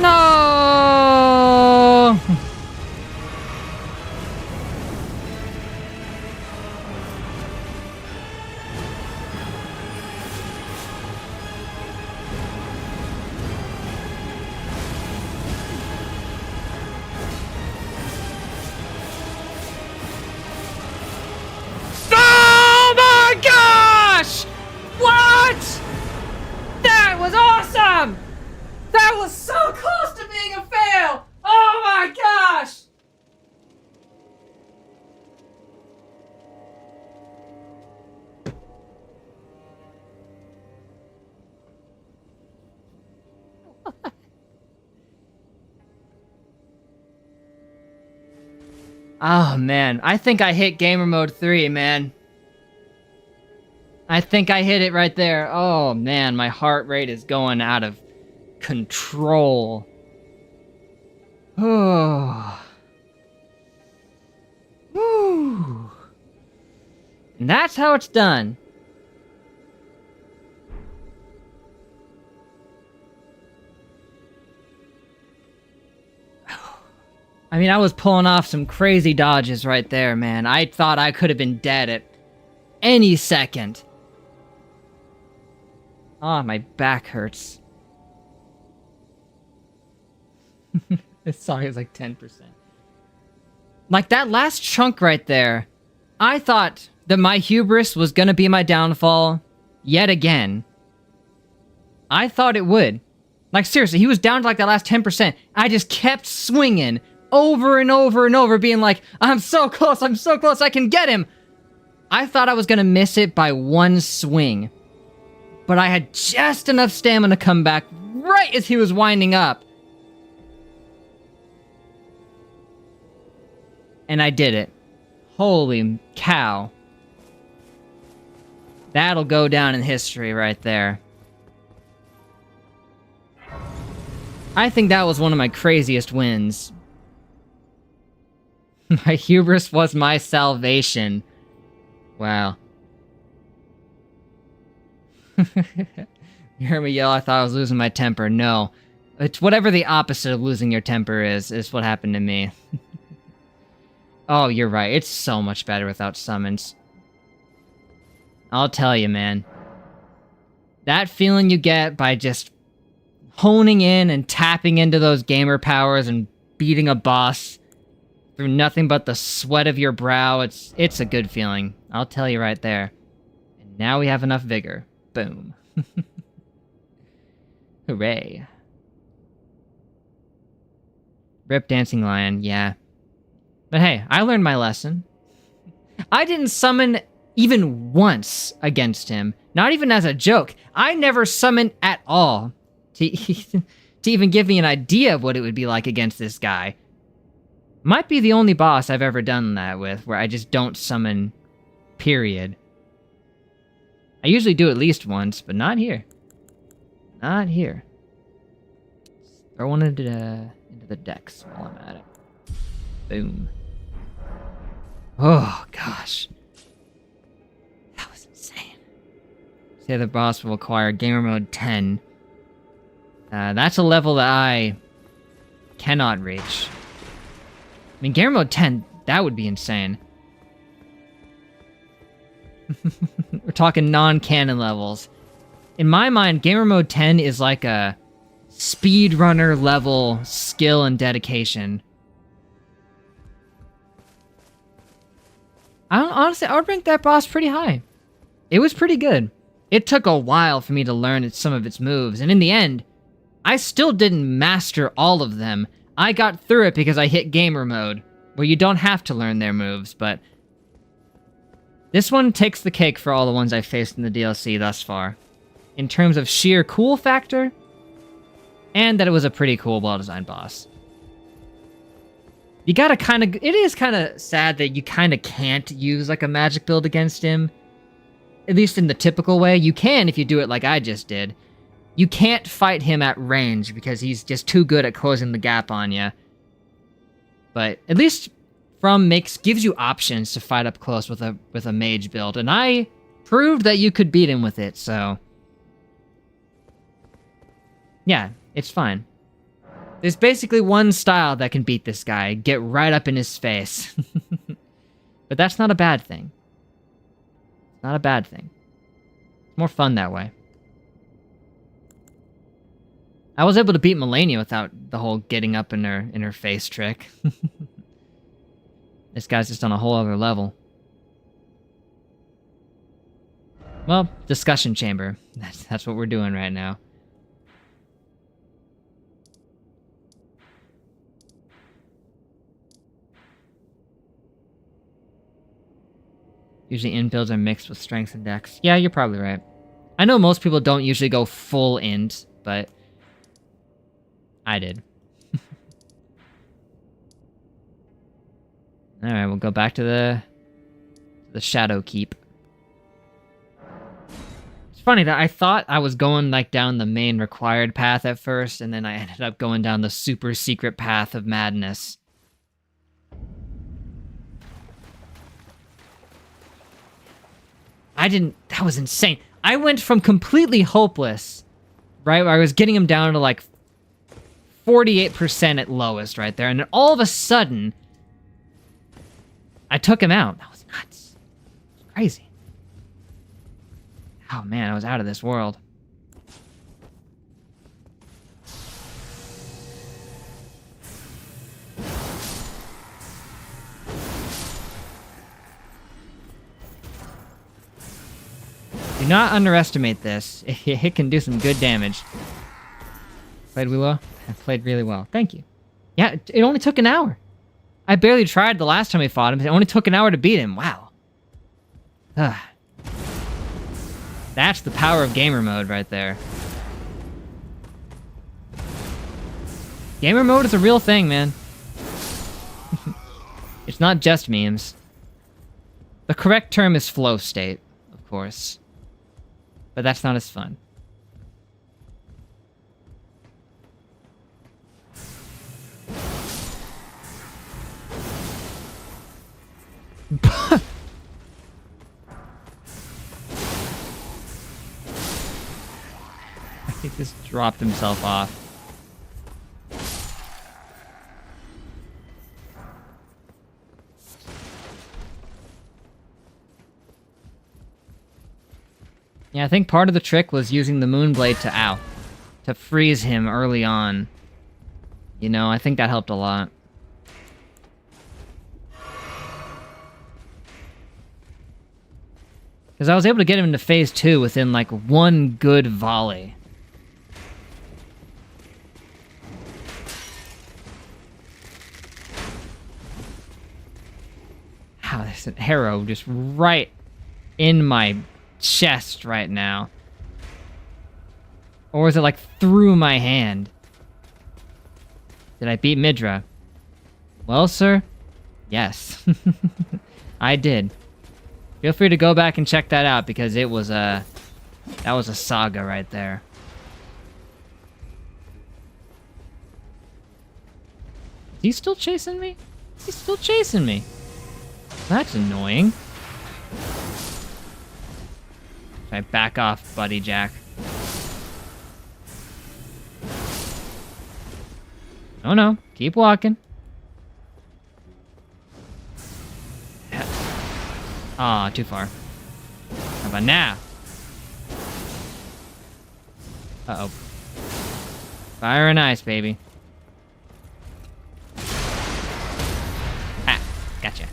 No! Oh my gosh! What? That was awesome! That was so close to being a fail! Oh my gosh! Oh man, I think I hit gamer mode 3, man. I think I hit it right there. Oh man, my heart rate is going out of control. Oh. Woo. And that's how it's done. I mean, I was pulling off some crazy dodges right there, man. I thought I could have been dead at any second. Ah, my back hurts. This song is like 10%. Like, that last chunk right there, I thought that my hubris was gonna be my downfall yet again. I thought it would. Like, seriously, he was down to like that last 10%. I just kept swinging over and over and over, being like, I'm so close, I can get him. I thought I was gonna miss it by one swing. but I had just enough stamina to come back right as he was winding up. And I did it. Holy cow. That'll go down in history right there. I think that was one of my craziest wins. My hubris was my salvation. Wow. You heard me yell, I thought I was losing my temper. No. It's whatever the opposite of losing your temper is what happened to me. Oh, you're right. It's so much better without summons. I'll tell you, man. That feeling you get by just honing in and tapping into those gamer powers and beating a boss through nothing but the sweat of your brow, it's a good feeling. I'll tell you right there. And now we have enough vigor. Boom. Hooray. Rip Dancing Lion, yeah. But hey, I learned my lesson. I didn't summon even once against him. Not even as a joke. I never summoned at all. To even give me an idea of what it would be like against this guy. Might be the only boss I've ever done that with, where I just don't summon, period. I usually do at least once, but not here. Not here. Let's throw one into the decks while I'm at it. Boom. Oh, gosh. That was insane. Say the boss will acquire Gamer Mode 10. That's a level that I cannot reach. I mean, Gamer Mode 10, that would be insane. We're talking non-canon levels. In my mind, Gamer Mode 10 is like a speedrunner level skill and dedication. Honestly, I would rank that boss pretty high. It was pretty good. It took a while for me to learn some of its moves, and in the end, I still didn't master all of them. I got through it because I hit Gamer Mode, where you don't have to learn their moves, but this one takes the cake for all the ones I've faced in the DLC thus far, in terms of sheer cool factor, and that it was a pretty cool, well-designed boss. You gotta it is kinda sad that you kinda can't use like a magic build against him. At least in the typical way. You can if you do it like I just did. You can't fight him at range because he's just too good at closing the gap on you. But at least From gives you options to fight up close with a mage build, and I proved that you could beat him with it, so yeah, it's fine. There's basically one style that can beat this guy, get right up in his face. But that's not a bad thing. It's not a bad thing. It's more fun that way. I was able to beat Melania without the whole getting up in her face trick. This guy's just on a whole other level. Well, discussion chamber. That's what we're doing right now. Usually int builds are mixed with strength and dex. Yeah, you're probably right. I know most people don't usually go full int, but I did. Alright, we'll go back to the Shadow Keep. It's funny that I thought I was going like down the main required path at first, and then I ended up going down the super secret path of madness. That was insane. I went from completely hopeless, right, where I was getting him down to like 48% at lowest right there, and then all of a sudden, I took him out. That was nuts. It was crazy. Oh man, I was out of this world. Do not underestimate this. It can do some good damage. Played really well? I played really well. Thank you. Yeah, it only took an hour. I barely tried the last time we fought him. It only took an hour to beat him. Wow. That That's the power of gamer mode right there. Gamer mode is a real thing, man. It's not just memes. The correct term is flow state, of course. But that's not as fun. He just dropped himself off. Yeah, I think part of the trick was using the Moonblade to freeze him early on. You know, I think that helped a lot. Because I was able to get him into phase 2 within, like, one good volley. Wow, there's an arrow just right in my chest right now. Or is it, like, through my hand? Did I beat Midra? Well, sir, yes. I did. Feel free to go back and check that out, because it was that was a saga right there. Is he still chasing me? He's still chasing me. That's annoying. Should I back off, Buddy Jack? Oh no, keep walking. Aw, too far. How about now? Uh-oh. Fire and ice, baby. Ah, gotcha.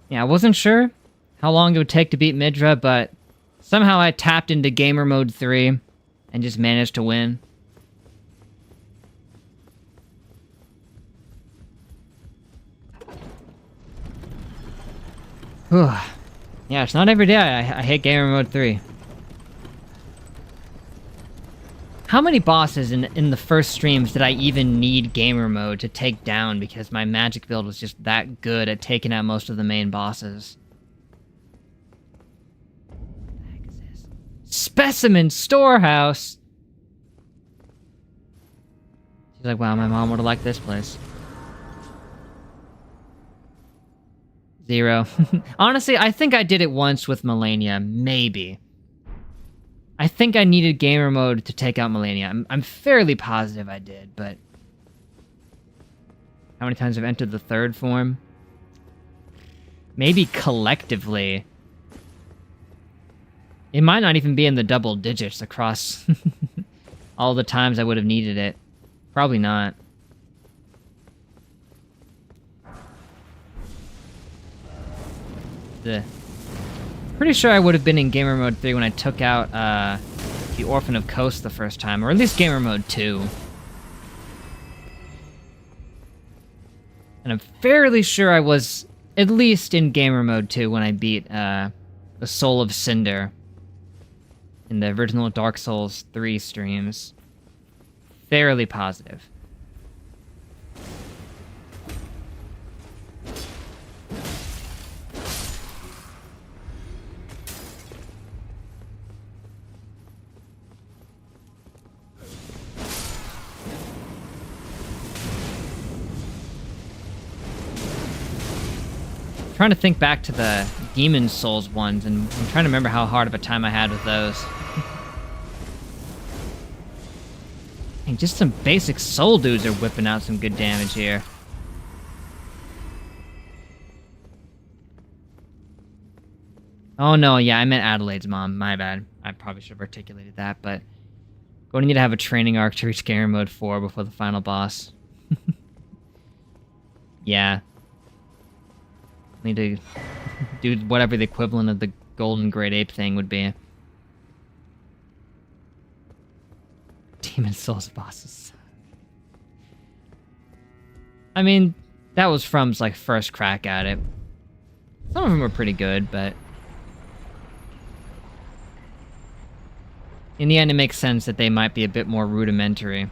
Yeah, I wasn't sure how long it would take to beat Midra, but somehow I tapped into Gamer Mode 3 and just managed to win. Whew. Yeah, it's not every day I hit Gamer Mode 3. How many bosses in the first streams did I even need Gamer Mode to take down because my magic build was just that good at taking out most of the main bosses? What the heck is this? Specimen Storehouse! She's like, wow, my mom would've liked this place. 0. Honestly, I think I did it once with Melania, maybe. I think I needed Gamer Mode to take out Melania. I'm fairly positive I did, but... How many times I've entered the third form? Maybe collectively. It might not even be in the double digits across all the times I would have needed it. Probably not. Pretty sure I would have been in Gamer Mode 3 when I took out the Orphan of Coast the first time, or at least Gamer Mode 2. And I'm fairly sure I was at least in Gamer Mode 2 when I beat the Soul of Cinder in the original Dark Souls 3 streams. Fairly positive. Trying to think back to the Demon Souls ones, and I'm trying to remember how hard of a time I had with those. And just some basic soul dudes are whipping out some good damage here. Oh no, yeah, I meant Adelaide's mom. My bad. I probably should have articulated that, but... Going to need to have a training arc to reach Gamer Mode 4 before the final boss. Yeah. Need to do whatever the equivalent of the golden great ape thing would be. Demon Souls bosses. I mean, that was From's, like, first crack at it. Some of them were pretty good, but... in the end, it makes sense that they might be a bit more rudimentary.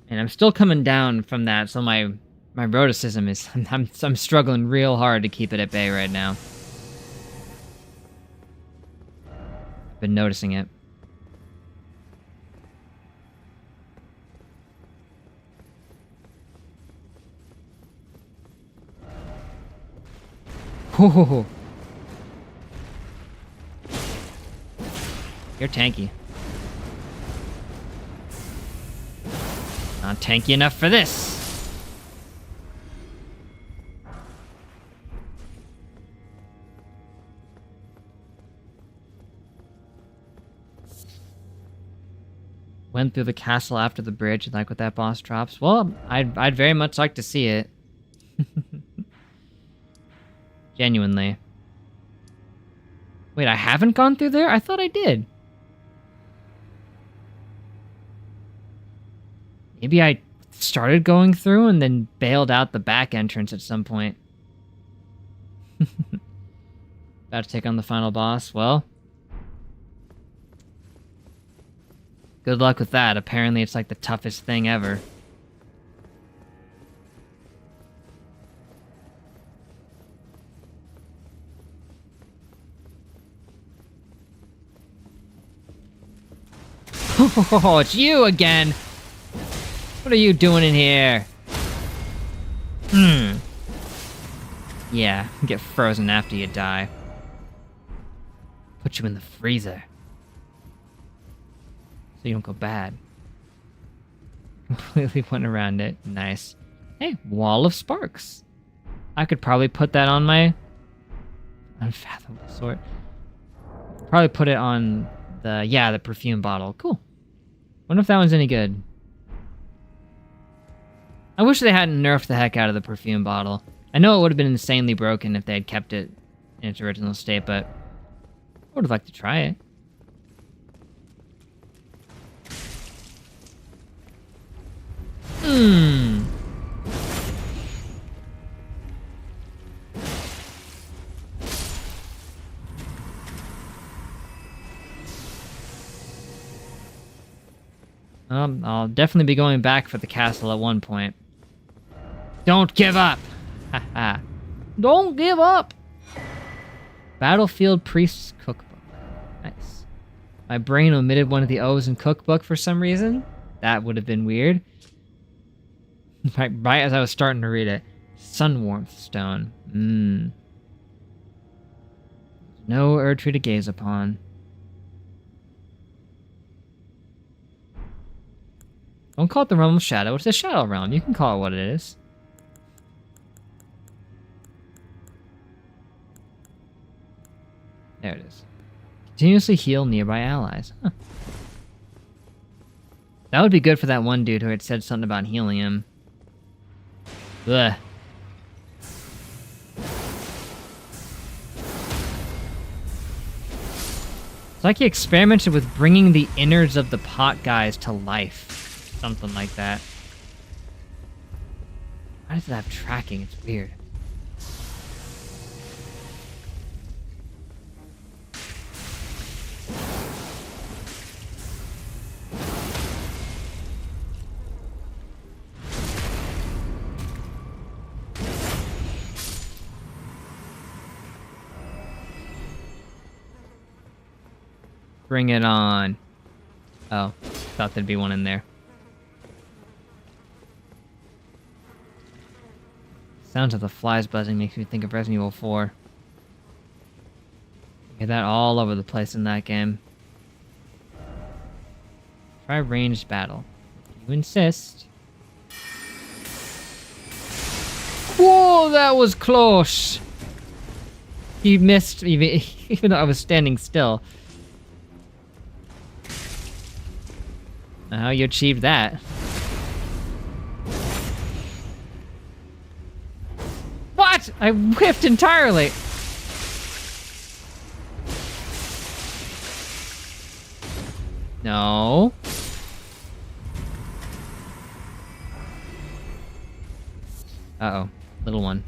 And I'm still coming down from that, so my roticism is... I'm struggling real hard to keep it at bay right now. I've been noticing it. Whoa. You're tanky. Not tanky enough for this. Went through the castle after the bridge. You like what that boss drops? Well, I'd very much like to see it. Genuinely. Wait, I haven't gone through there? I thought I did. Maybe I started going through and then bailed out the back entrance at some point. About to take on the final boss. Well, good luck with that. Apparently it's like the toughest thing ever. Oh, it's you again! What are you doing in here? Yeah, get frozen after you die. Put you in the freezer. So you don't go bad. Completely went around it. Nice. Hey, wall of sparks. I could probably put that on my... unfathomable sword. Probably put it on the perfume bottle. Cool. Wonder if that one's any good. I wish they hadn't nerfed the heck out of the perfume bottle. I know it would have been insanely broken if they had kept it in its original state, but I would have liked to try it. I'll definitely be going back for the castle at one point. Don't give up! Haha. Don't give up! Battlefield Priest's Cookbook. Nice. My brain omitted one of the O's in Cookbook for some reason. That would have been weird. Right as I was starting to read it. Sun Warmth Stone. No Erdtree to gaze upon. Don't call it the Realm of Shadow. It's the Shadow Realm. You can call it what it is. There it is. Continuously heal nearby allies. Huh. That would be good for that one dude who had said something about healing him. Ugh. It's like he experimented with bringing the innards of the pot guys to life. Something like that. Why does it have tracking? It's weird. Bring it on. Oh, thought there'd be one in there. Sounds of the flies buzzing makes me think of Resident Evil 4. You get that all over the place in that game. Try ranged battle. If you insist. Whoa, that was close! He missed even though I was standing still. How you achieved that? What? I whiffed entirely. No. Uh-oh. Little one.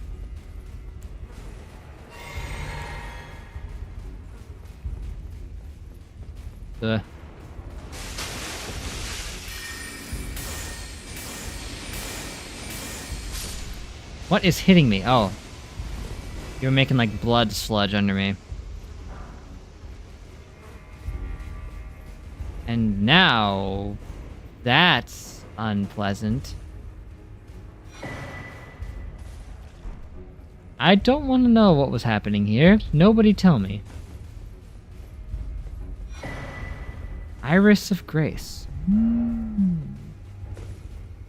Ugh. What is hitting me? Oh. You're making like blood sludge under me. And now... that's unpleasant. I don't want to know what was happening here. Nobody tell me. Iris of Grace.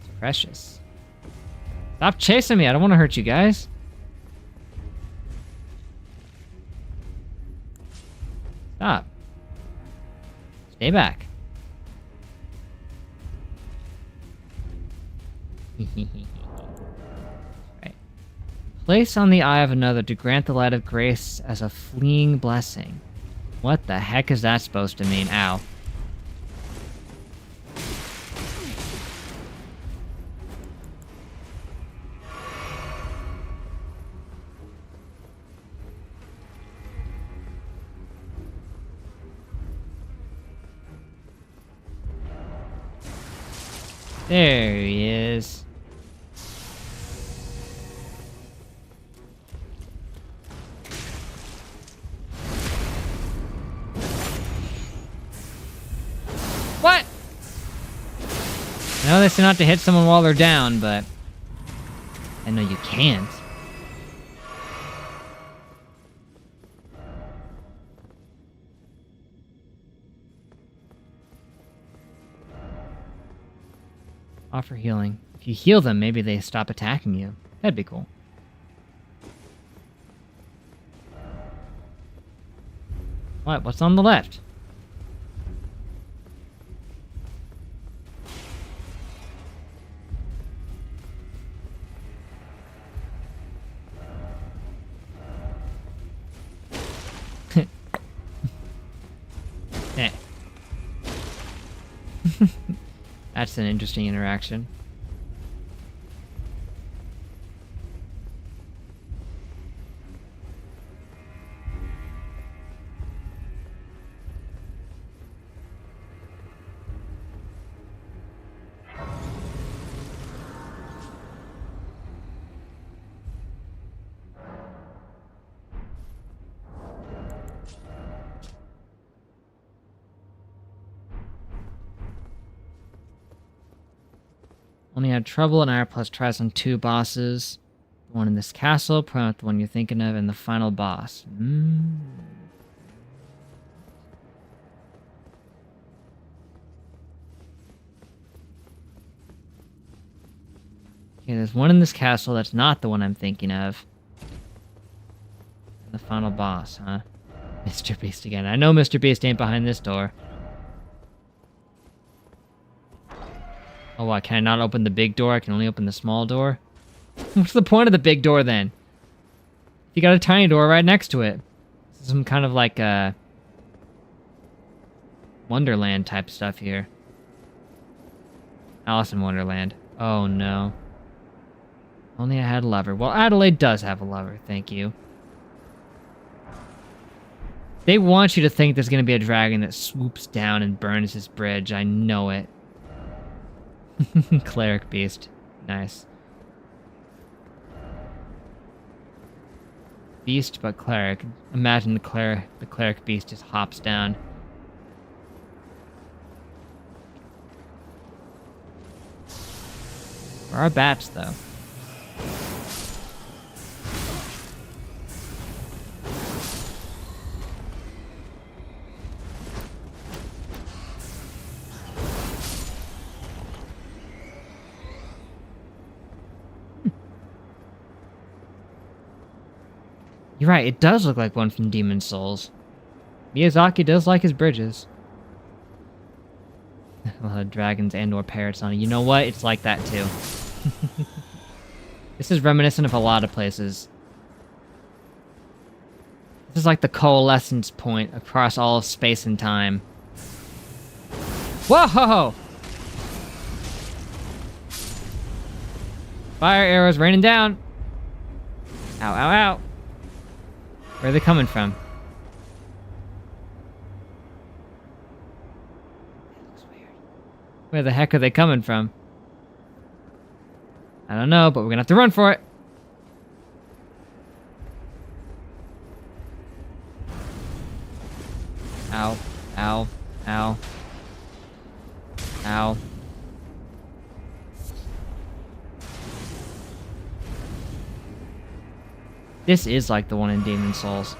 It's precious. Stop chasing me. I don't want to hurt you guys. Stop. Stay back. Right. Place on the eye of another to grant the light of grace as a fleeing blessing. What the heck is that supposed to mean? Ow. There he is. What? I know they say not to hit someone while they're down, but I know you can't. Offer healing. If you heal them, maybe they stop attacking you. That'd be cool. What? What's on the left? Eh. That's an interesting interaction. Only had trouble and R plus tries on 2 bosses. The one in this castle, probably not the one you're thinking of, and the final boss. Okay, there's one in this castle that's not the one I'm thinking of. And the final boss, huh? Mr. Beast again. I know Mr. Beast ain't behind this door. Oh, what? Can I not open the big door? I can only open the small door? What's the point of the big door, then? You got a tiny door right next to it. This is some kind of, like, Wonderland type stuff here. Alice in Wonderland. Oh, no. Only I had a lover. Well, Adelaide does have a lover, thank you. They want you to think there's gonna be a dragon that swoops down and burns this bridge. I know it. Cleric Beast. Nice. Beast, but cleric. Imagine the cleric beast just hops down. Where are bats, though? You're right, it does look like one from Demon Souls. Miyazaki does like his bridges. A lot of dragons and or parrots on it. You know what? It's like that too. This is reminiscent of a lot of places. This is like the coalescence point across all of space and time. Whoa! Fire arrows raining down. Ow, ow, ow. Where are they coming from? That looks weird. Where the heck are they coming from? I don't know, but we're gonna have to run for it. Ow, ow, ow. Ow. This is like the one in Demon Souls.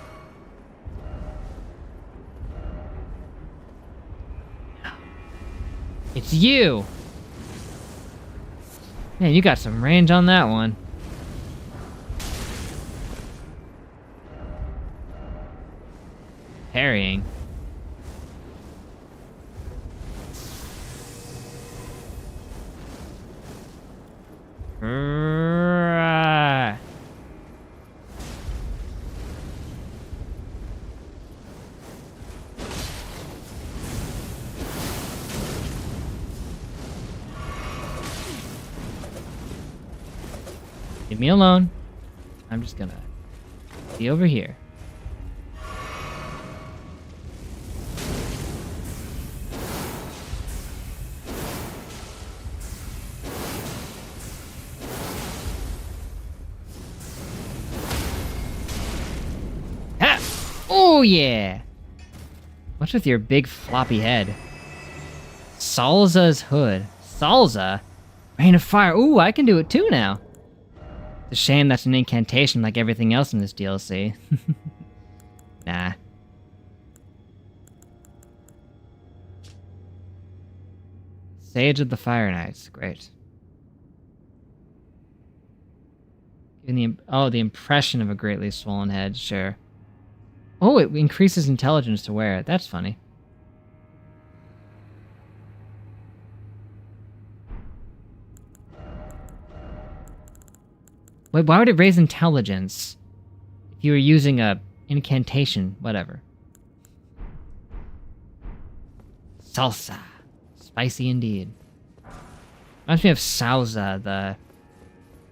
It's you! Man, you got some range on that one. Parrying. Leave me alone. I'm just gonna be over here. Ha! Oh yeah! What's with your big floppy head? Salza's hood. Salza? Rain of fire. Ooh, I can do it too now. It's a shame that's an incantation like everything else in this DLC. Nah. Sage of the Fire Knights. Great. Oh, the impression of a greatly swollen head. Sure. Oh, it increases intelligence to wear it. That's funny. Wait, why would it raise intelligence if you were using a incantation? Whatever. Salsa. Spicy indeed. Reminds me of Salza,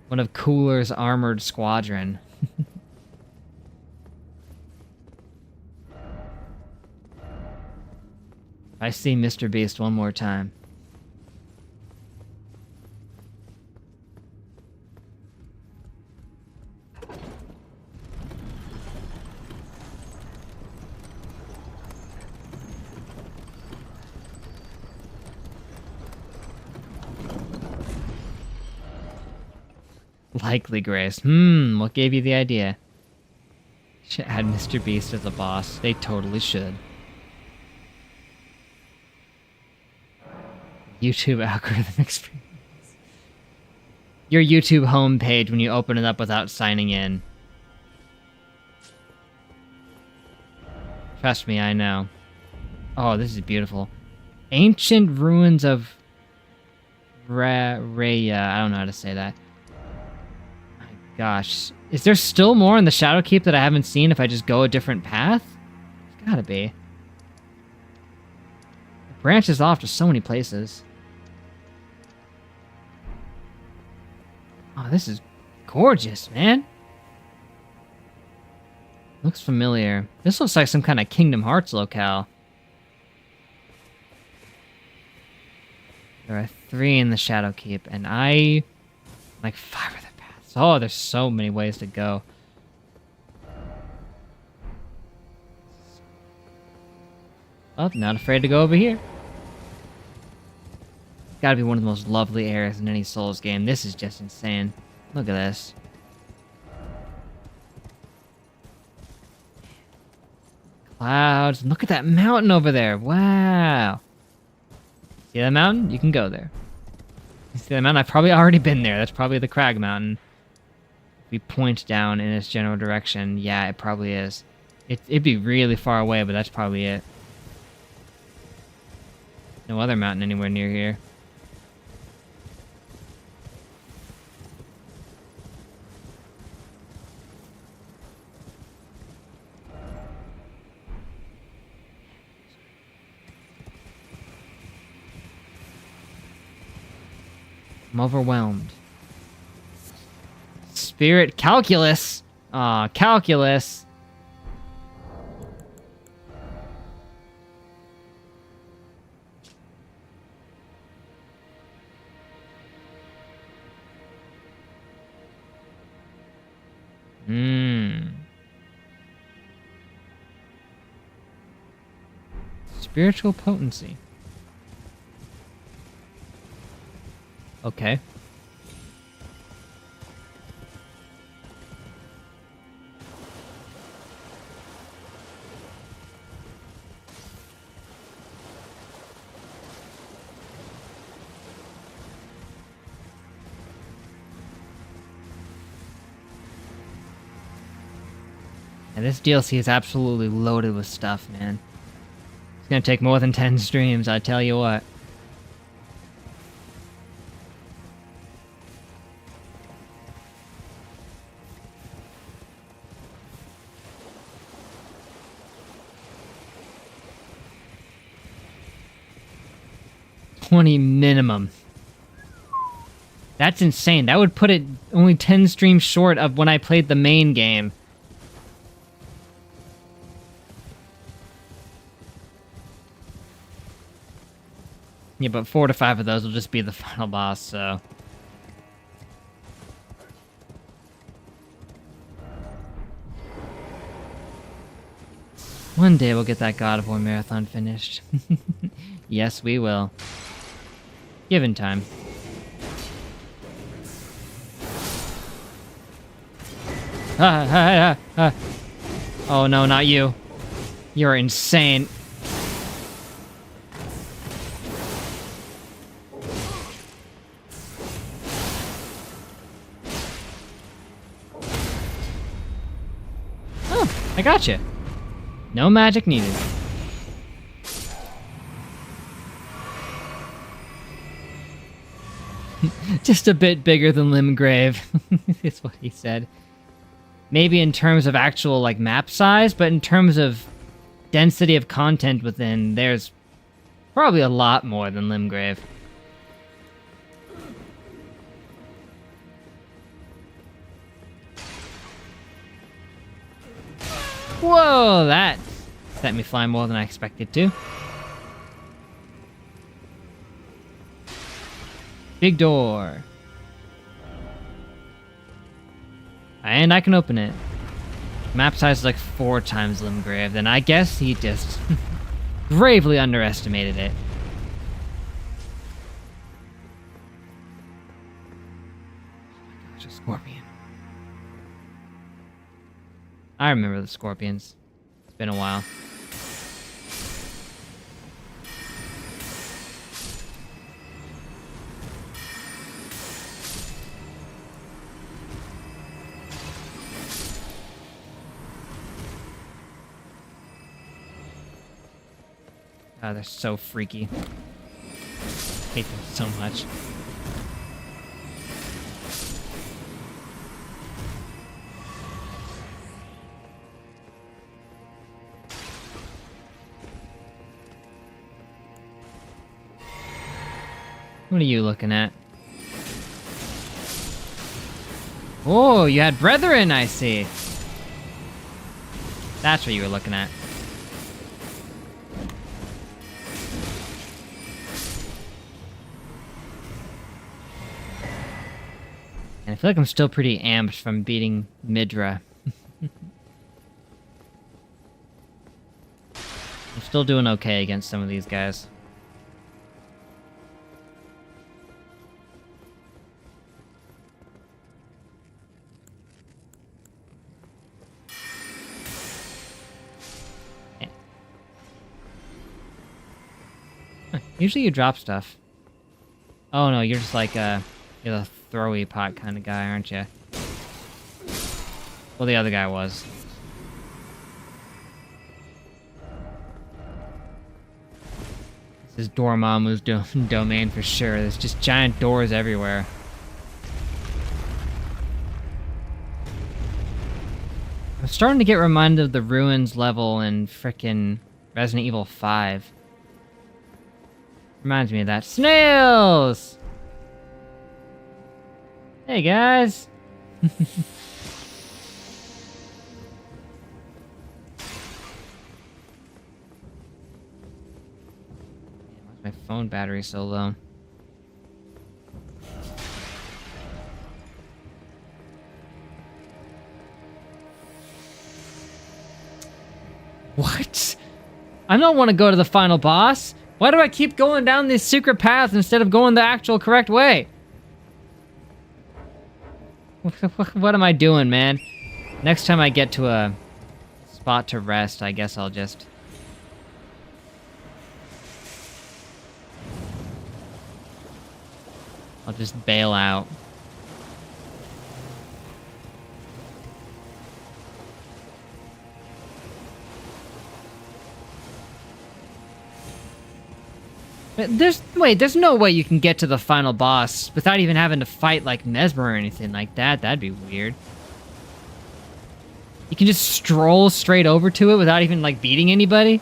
one of Cooler's armored squadron. I see Mr. Beast one more time. Likely, Grace. What gave you the idea? Should add Mr. Beast as a boss. They totally should. YouTube algorithm experience. Your YouTube homepage when you open it up without signing in. Trust me, I know. Oh, this is beautiful. Ancient ruins of Raya. I don't know how to say that. Gosh, is there still more in the Shadowkeep that I haven't seen if I just go a different path? There's gotta be. It branches off to so many places. Oh, this is gorgeous, man. Looks familiar. This looks like some kind of Kingdom Hearts locale. There are 3 in the Shadowkeep, and I like 5 of them. Oh, there's so many ways to go. Oh, not afraid to go over here. Gotta be one of the most lovely areas in any Souls game. This is just insane. Look at this. Clouds. Look at that mountain over there. Wow. See that mountain? You can go there. You see that mountain? I've probably already been there. That's probably the Crag Mountain. If we point down in its general direction, yeah, it probably is. It'd be really far away, but that's probably it. No other mountain anywhere near here. I'm overwhelmed. Spirit calculus. Aw, calculus. Spiritual potency. Okay. And this DLC is absolutely loaded with stuff, man. It's gonna take more than 10 streams, I tell you what. $20 minimum. That's insane. That would put it only 10 streams short of when I played the main game. Yeah, but 4 to 5 of those will just be the final boss, so... One day we'll get that God of War marathon finished. Yes, we will. Given time. Oh no, not you. You're insane. Oh, I gotcha. No magic needed. Just a bit bigger than Limgrave, is what he said. Maybe in terms of actual, like, map size, but in terms of density of content within, there's probably a lot more than Limgrave. Whoa, that set me flying more than I expected to. Big door. And I can open it. Map size is like 4 times Limgrave, then I guess he just gravely underestimated it. Oh my gosh, a scorpion. I remember the scorpions. It's been a while. Oh, they're so freaky. I hate them so much. What are you looking at? Oh, you had brethren, I see. That's what you were looking at. And I feel like I'm still pretty amped from beating Midra. I'm still doing okay against some of these guys. Yeah. Huh, usually you drop stuff. Oh no, you're just like you're the throwy pot kind of guy, aren't you? Well, the other guy was. This is Dormammu's domain for sure. There's just giant doors everywhere. I'm starting to get reminded of the ruins level in frickin' Resident Evil 5. Reminds me of that. Snails! Hey guys. Why's my phone battery so low? What? I don't want to go to the final boss. Why do I keep going down these secret paths instead of going the actual correct way? What am I doing, man? Next time I get to a spot to rest, I guess I'll just... bail out. There's no way you can get to the final boss without even having to fight like Mesmer or anything like that. That'd be weird. You can just stroll straight over to it without even like beating anybody?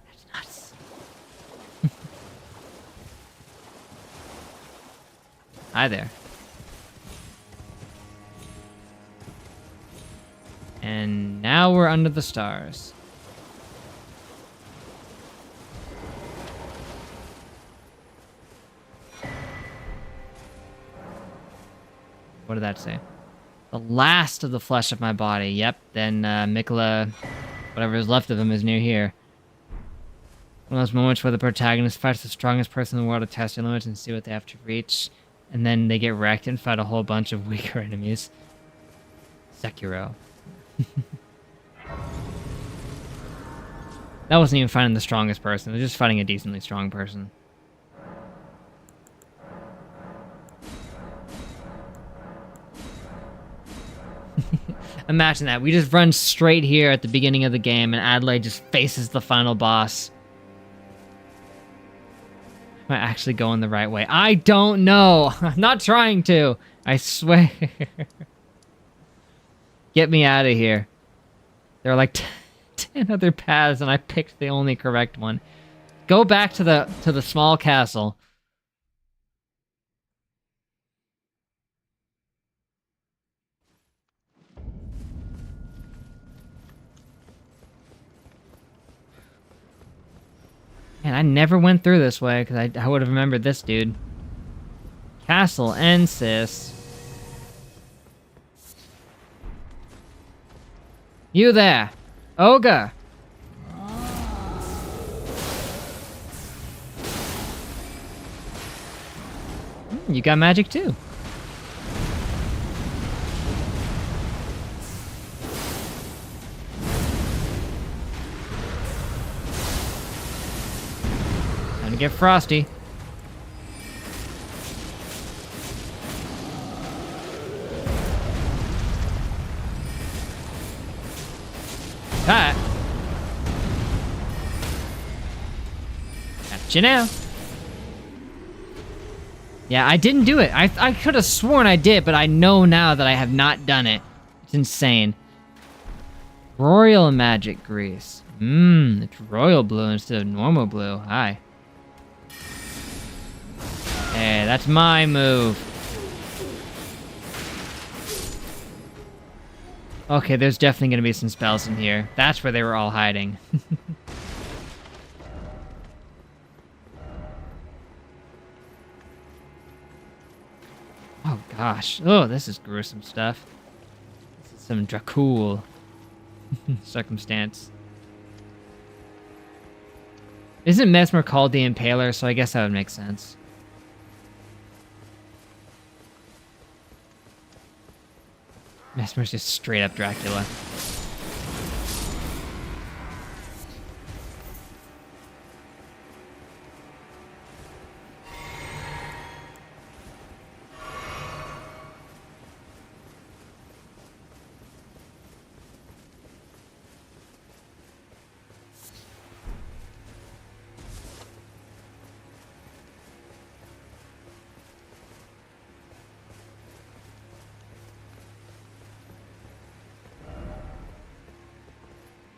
That's nuts. Hi there. And now we're under the stars. What did that say? The last of the flesh of my body. Yep, then Mikola, whatever is left of him, is near here. One of those moments where the protagonist fights the strongest person in the world to test their limits and see what they have to reach. And then they get wrecked and fight a whole bunch of weaker enemies. Sekiro. That wasn't even fighting the strongest person. It was just fighting a decently strong person. Imagine that. We just run straight here at the beginning of the game and Adelaide just faces the final boss. Am I actually going the right way? I don't know. I'm not trying to. I swear. Get me out of here. There are like 10 other paths and I picked the only correct one. Go back to the small castle. Man, I never went through this way because I would have remembered this dude. Castle Ensis. You there, ogre. You got magic too. Time to get frosty. Got you now. Yeah, I didn't do it. I could have sworn I did, but I know now that I have not done it. It's insane. Royal magic grease. It's royal blue instead of normal blue. Hi. Hey, that's my move. Okay, there's definitely gonna be some spells in here. That's where they were all hiding. Oh gosh. Oh, this is gruesome stuff. This is some Dracul circumstance. Isn't Mesmer called the Impaler, so I guess that would make sense. Mesmer's just straight up Dracula.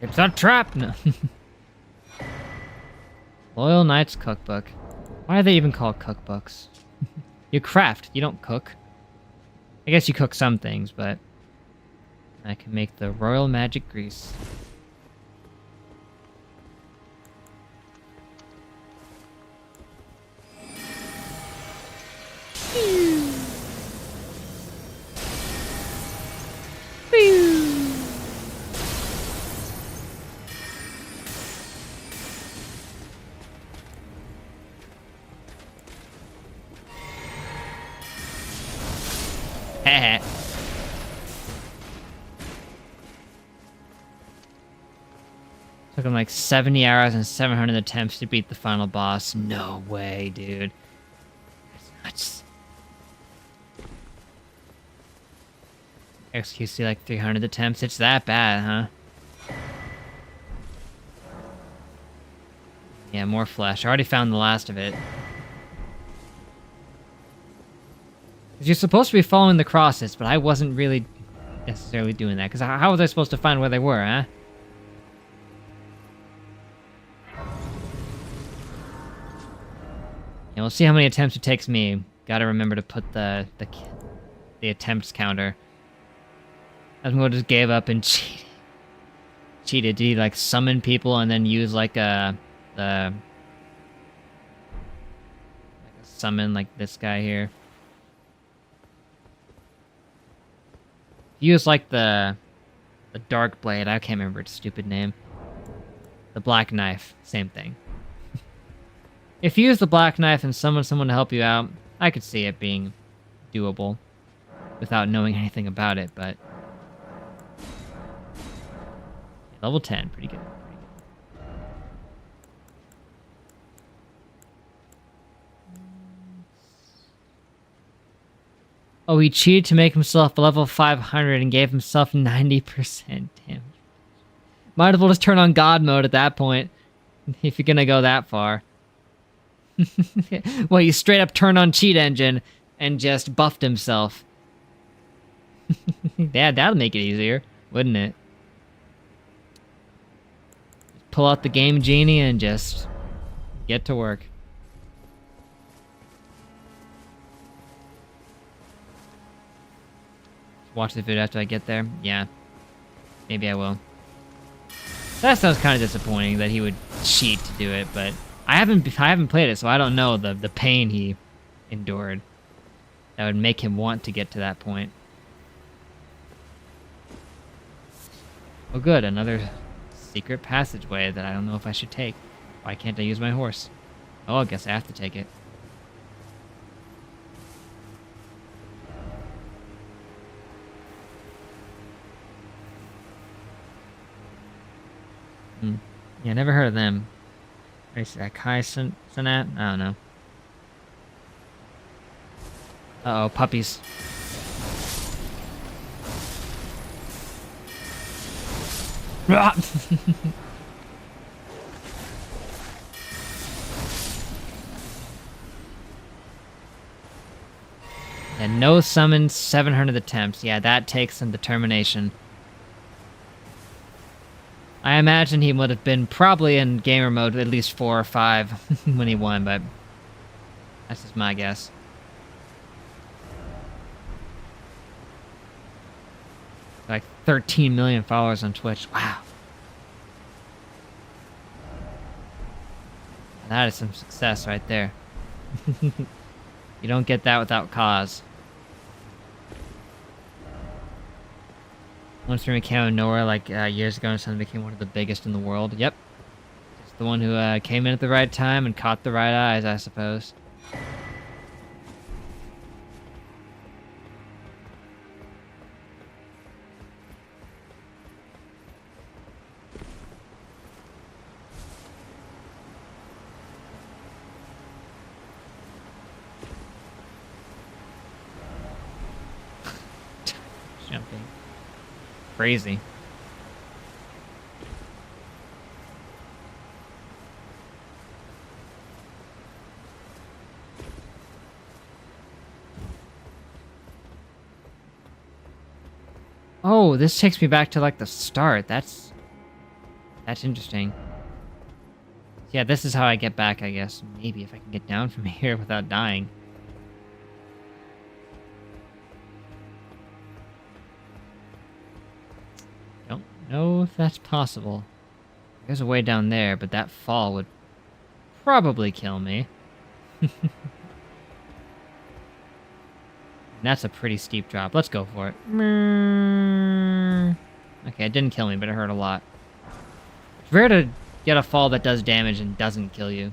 It's a trap! No. Loyal Knight's Cookbook. Why are they even called cookbooks? You craft, you don't cook. I guess you cook some things, but I can make the royal magic grease. Heh. Took him like 70 hours and 700 attempts to beat the final boss. No way, dude. That's nuts. XQC like 300 attempts. It's that bad, huh? Yeah, more flesh. I already found the last of it. You're supposed to be following the crosses, but I wasn't really necessarily doing that. Because how was I supposed to find where they were, huh? Yeah, we'll see how many attempts it takes me. Gotta remember to put the attempts counter. Asmo just gave up and cheated. Did he like summon people and then use like a summon like this guy here? Use like the dark blade. I can't remember its stupid name. The black knife, same thing. If you use the black knife and summon someone to help you out, I could see it being doable without knowing anything about it, but level 10, pretty good. Oh, he cheated to make himself level 500 and gave himself 90% damage. Might as well just turn on God mode at that point, if you're gonna go that far. Well, he straight up turned on cheat engine and just buffed himself. Yeah, that'll make it easier, wouldn't it? Pull out the game genie and just get to work. Watch the video after I get there. Yeah, maybe I will. That sounds kind of disappointing that he would cheat to do it, but I haven't played it, so I don't know the pain he endured that would make him want to get to that point. Oh, good, another secret passageway that I don't know if I should take. Why can't I use my horse? Oh, I guess I have to take it. Yeah, never heard of them. Is that Kai Sanat? I don't know. Uh-oh, puppies. And no summons, 700 attempts. Yeah, that takes some determination. I imagine he would have been probably in gamer mode at least 4 or 5 when he won, but that's just my guess. Like 13 million followers on Twitch. Wow. That is some success right there. You don't get that without cause. One streamer came out of nowhere like years ago and suddenly became one of the biggest in the world. Yep. Just the one who came in at the right time and caught the right eyes, I suppose. Jumping. Crazy. Oh, this takes me back to like the start. That's interesting. Yeah, this is how I get back, I guess. Maybe if I can get down from here without dying. Don't know if that's possible. There's a way down there, but that fall would probably kill me. That's a pretty steep drop. Let's go for it. Okay, it didn't kill me, but it hurt a lot. It's rare to get a fall that does damage and doesn't kill you.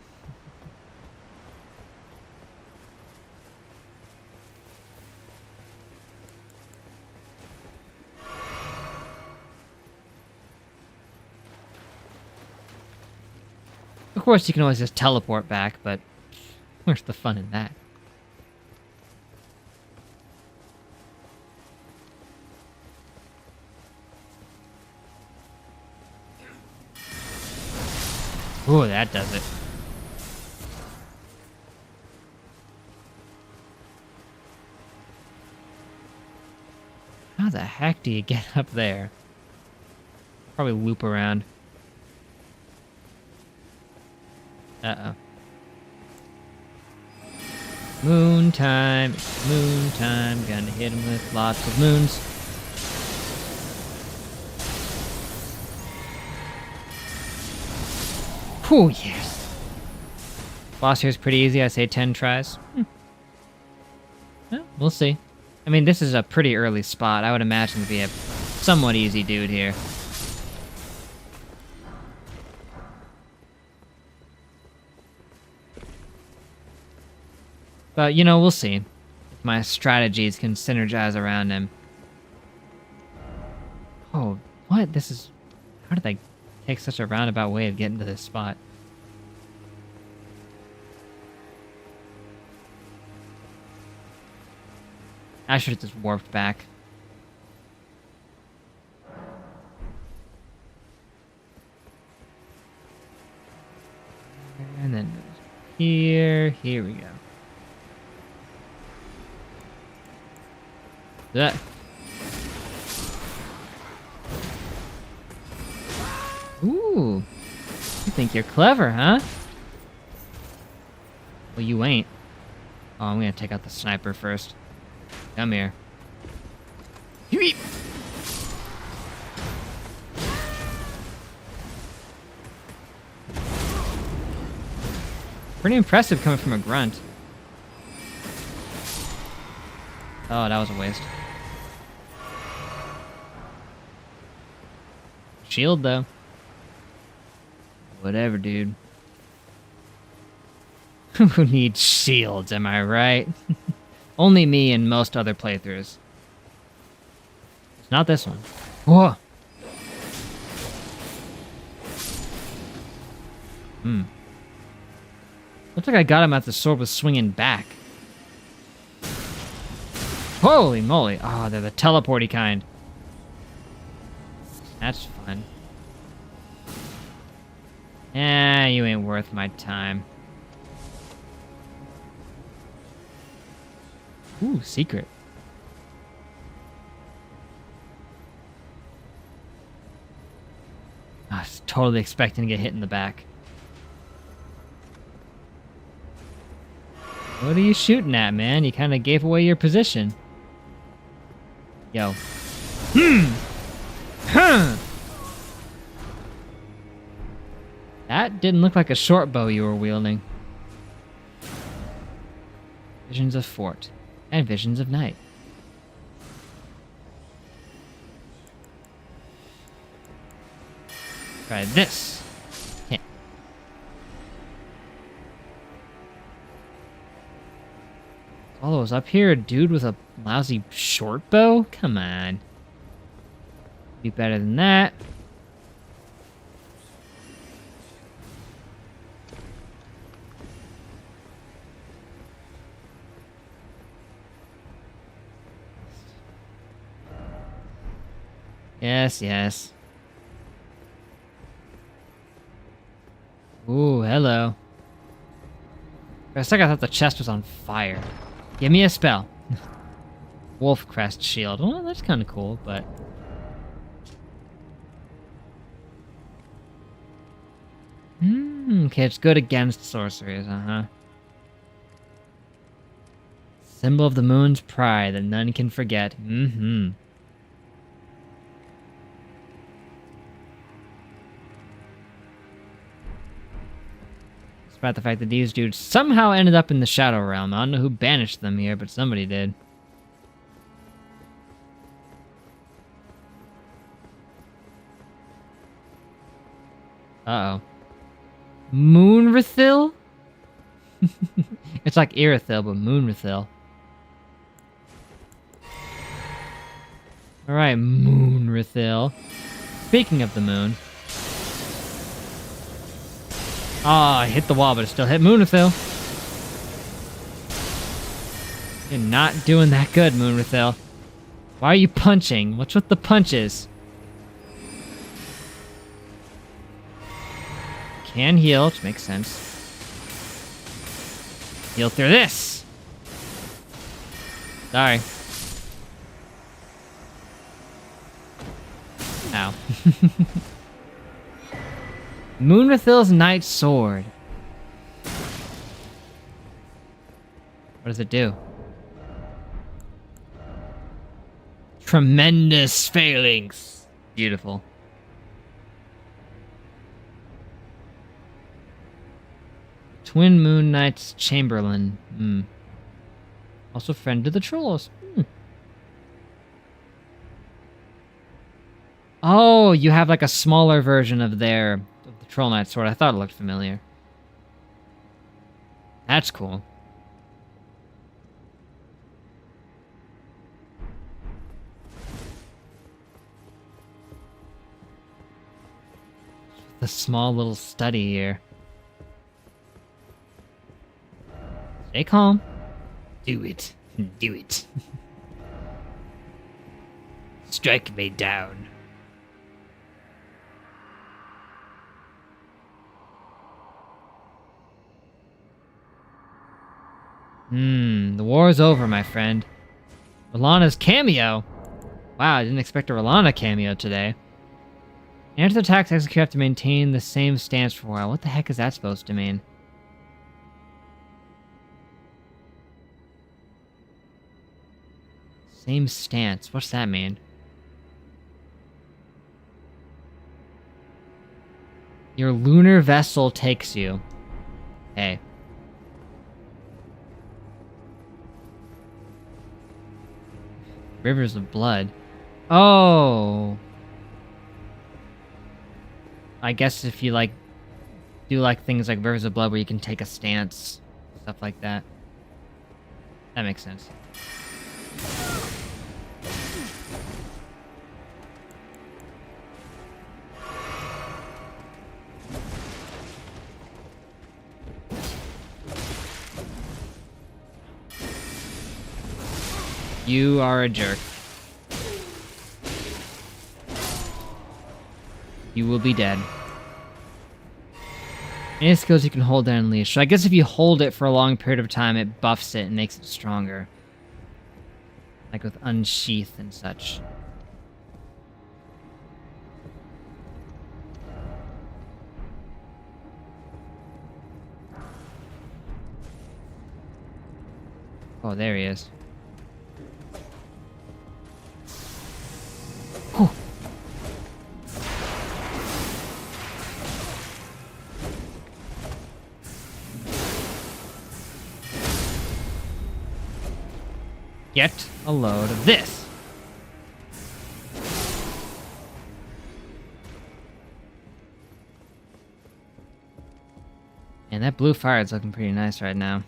Of course, you can always just teleport back, but where's the fun in that? Ooh, that does it. How the heck do you get up there? Probably loop around. Uh-oh. Moon time, moon time. Gonna hit him with lots of moons. Whew, yes. Boss here is pretty easy. I say 10 tries. Well, we'll see. I mean, this is a pretty early spot. I would imagine to be a somewhat easy dude here. But, you know, we'll see if my strategies can synergize around him. Oh, what? This is... How did I take such a roundabout way of getting to this spot? I should have just warped back. And then here we go. That. Ooh. You think you're clever, huh? Well, you ain't. Oh, I'm gonna take out the sniper first. Come here. Yeet. Pretty impressive coming from a grunt. Oh, that was a waste. Shield, though. Whatever, dude. Who needs shields, am I right? Only me and most other playthroughs. It's not this one. Whoa! Looks like I got him at the sword was swinging back. Holy moly! Oh, they're the teleporty kind. That's fun. Eh, you ain't worth my time. Ooh, secret. I was totally expecting to get hit in the back. What are you shooting at, man? You kind of gave away your position. Yo. That didn't look like a short bow you were wielding. Visions of fort. And visions of night. Try this. Yeah. All those up here, a dude with a lousy short bow? Come on. Be better than that. Yes, yes. Ooh, hello. For a second I thought the chest was on fire. Give me a spell. Wolf crest shield. Well, that's kind of cool, but... Okay, it's good against sorceries, uh-huh. Symbol of the moon's pride that none can forget. Mm-hmm. Despite the fact that these dudes somehow ended up in the Shadow Realm. I don't know who banished them here, but somebody did. Uh-oh. Moonrathil? It's like Irithyll, but Moonrathil. Alright, Moonrathil. Speaking of the moon. Ah, I hit the wall, but it still hit Moonrathil. You're not doing that good, Moonrathil. Why are you punching? What's with the punches? Can heal, which makes sense. Heal through this! Sorry. Ow. Moonrathil's Night Sword. What does it do? Tremendous phalanx. Beautiful. Twin Moon Knight's Chamberlain. Also friend to the trolls. Oh, you have like a smaller version of the Troll Knight sword. I thought it looked familiar. That's cool. The small little study here. Stay calm. Do it. Do it. Strike me down. The war's over, my friend. R'Lana's cameo? Wow, I didn't expect a R'Lana cameo today. After the attacks execute, you have to maintain the same stance for a while. What the heck is that supposed to mean? Same stance. What's that mean? Your lunar vessel takes you. Hey. Rivers of blood. Oh. I guess if you like do like things like Rivers of Blood where you can take a stance, stuff like that. That makes sense. You are a jerk. You will be dead. Any skills you can hold and unleash. So I guess if you hold it for a long period of time, it buffs it and makes it stronger. Like with Unsheath and such. Oh, there he is. Whew. Get a load of this. And that blue fire is looking pretty nice right now.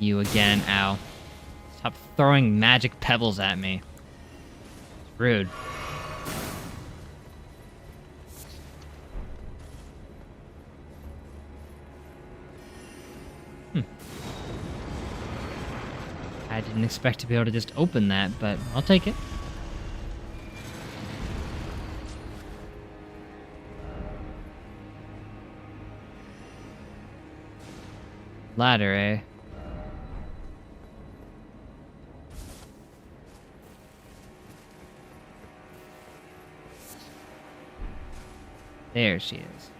You again, ow. Stop throwing magic pebbles at me. It's rude. I didn't expect to be able to just open that, but I'll take it. Ladder, eh? There she is.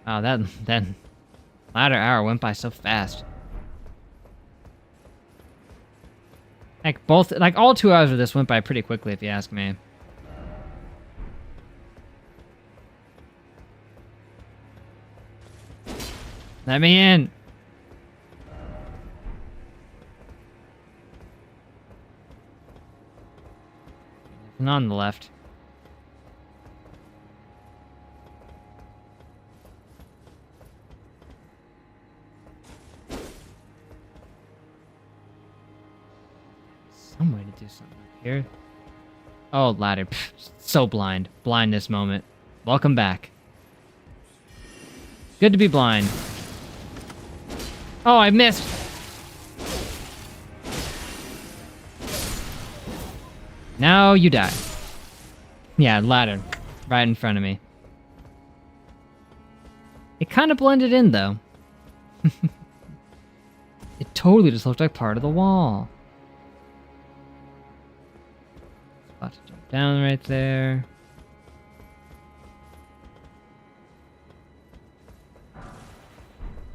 Wow, that latter hour went by so fast. Like all 2 hours of this went by pretty quickly, if you ask me. Let me in. And on the left. Some way to do something up here. Oh, ladder. Pff, so blind. Blindness moment. Welcome back. Good to be blind. Oh, I missed. Now you die. Yeah, ladder. Right in front of me. It kind of blended in, though. It totally just looked like part of the wall. About to jump down right there.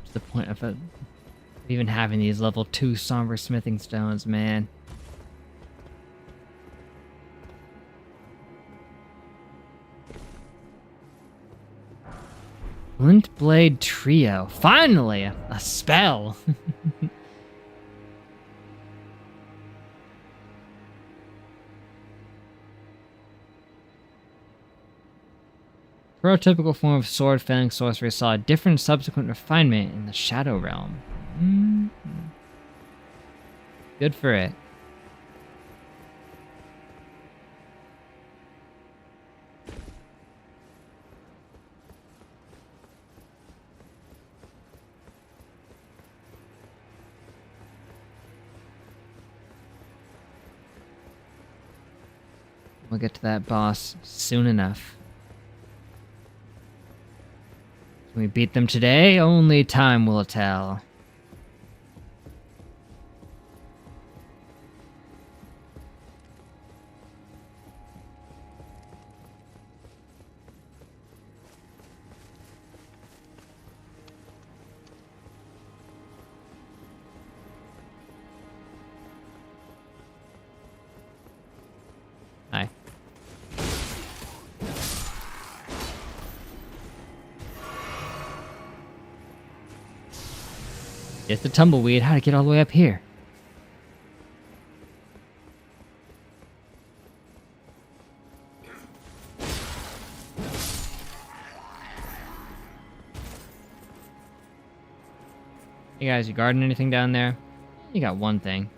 What's the point of even having these level 2 somber smithing stones, man? Flint Blade Trio. Finally! A spell! Prototypical form of sword felling sorcery saw a different subsequent refinement in the Shadow Realm. Good for it. We'll get to that boss soon enough. Can we beat them today? Only time will tell. Hi. It's the tumbleweed. How to get all the way up here? Hey guys, you guarding anything down there? You got one thing.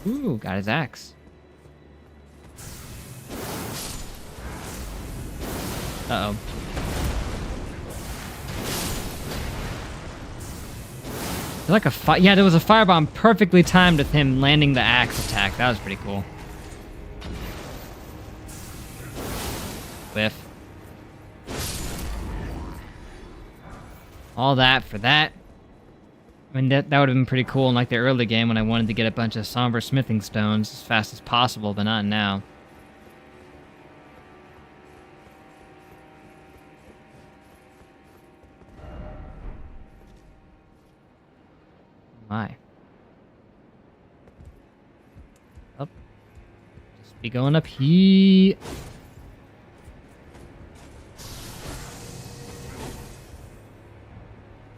Ooh, got his axe. Uh-oh. Like a yeah, there was a firebomb perfectly timed with him landing the axe attack. That was pretty cool. Whiff. All that for that. I mean, that would have been pretty cool in like the early game when I wanted to get a bunch of somber smithing stones as fast as possible, but not now. My. Up. Just be going up here.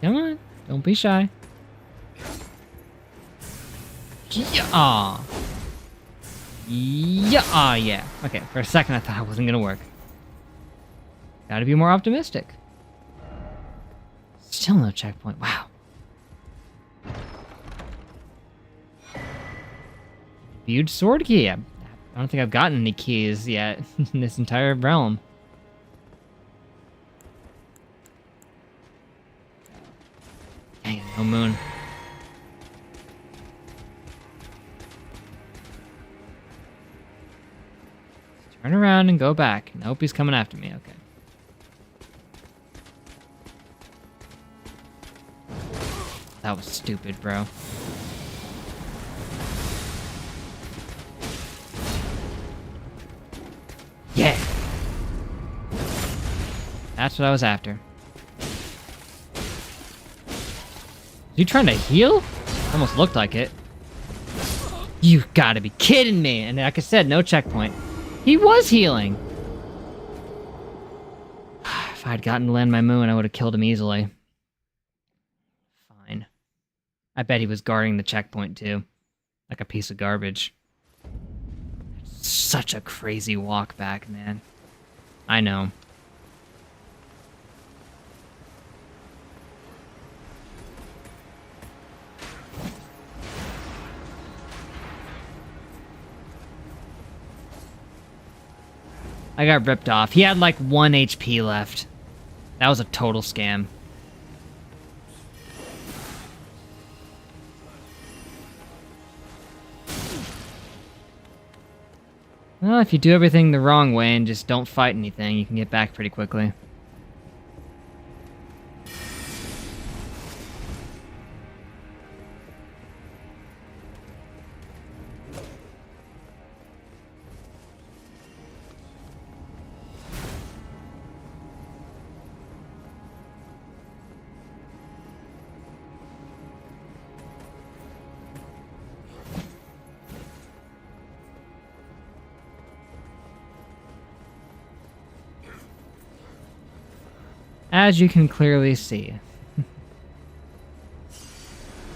Come on. Don't be shy. Yeah. Yeah. Yeah. Okay, for a second I thought it wasn't gonna work. Gotta be more optimistic. Still no checkpoint. Wow. Huge sword key. I don't think I've gotten any keys yet in this entire realm. Dang it, no moon. Let's turn around and go back. Nope, he's coming after me. Okay. That was stupid, bro. Yeah! That's what I was after. Is he trying to heal? Almost looked like it. You gotta be kidding me! And like I said, no checkpoint. He was healing! If I'd gotten to land my moon, I would have killed him easily. Fine. I bet he was guarding the checkpoint too. Like a piece of garbage. Such a crazy walk back, man. I know. I got ripped off. He had like 1 HP left. That was a total scam. Well, if you do everything the wrong way and just don't fight anything, you can get back pretty quickly. As you can clearly see.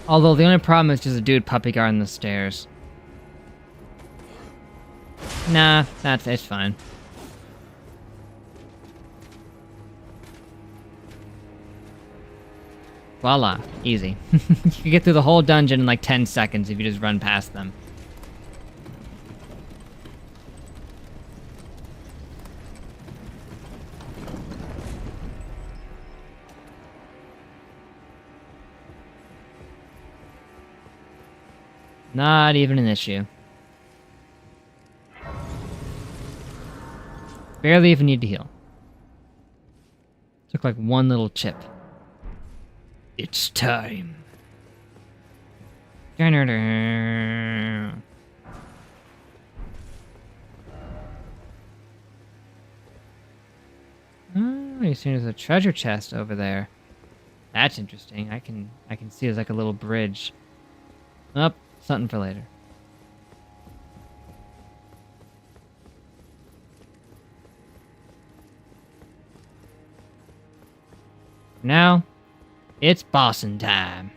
Although the only problem is just a dude puppy guarding the stairs. Nah, it's fine. Voila, easy. You can get through the whole dungeon in like 10 seconds if you just run past them. Not even an issue. Barely even need to heal. Took like one little chip. It's time. Oh, you see there's a treasure chest over there. That's interesting. I can see there's like a little bridge. Oh, something for later. Now, it's bossing time.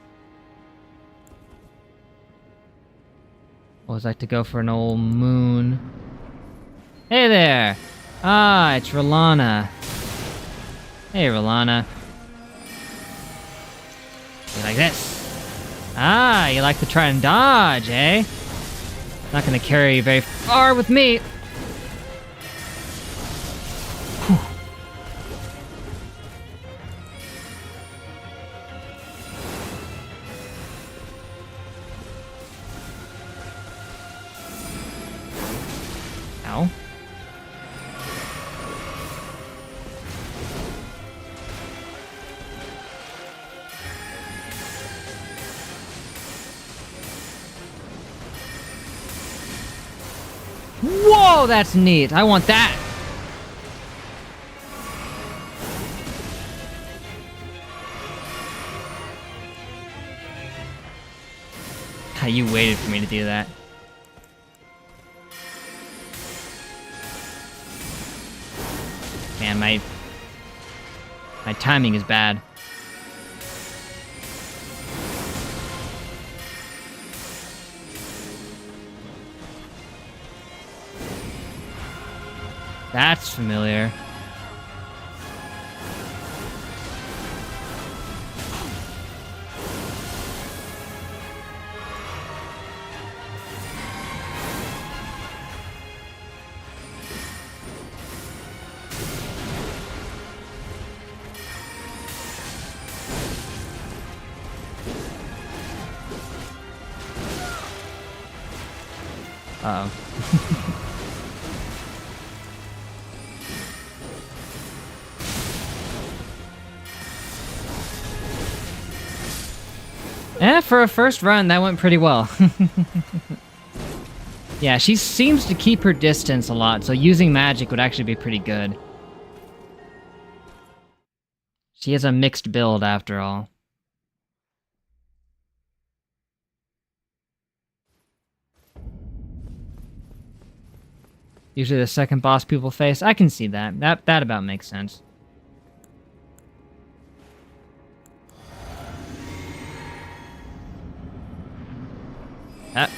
Always like to go for an old moon. Hey there! Ah, it's Rolana. Hey, Rolana. You like this? Ah, you like to try and dodge, eh? Not gonna carry you very far with me. Whew. Ow. Whoa, that's neat. I want that. You waited for me to do that. Man, my timing is bad. That's familiar. Uh-oh. For a first run, that went pretty well. Yeah, she seems to keep her distance a lot, so using magic would actually be pretty good. She has a mixed build, after all. Usually the second boss people face. I can see that. That about makes sense. Ah.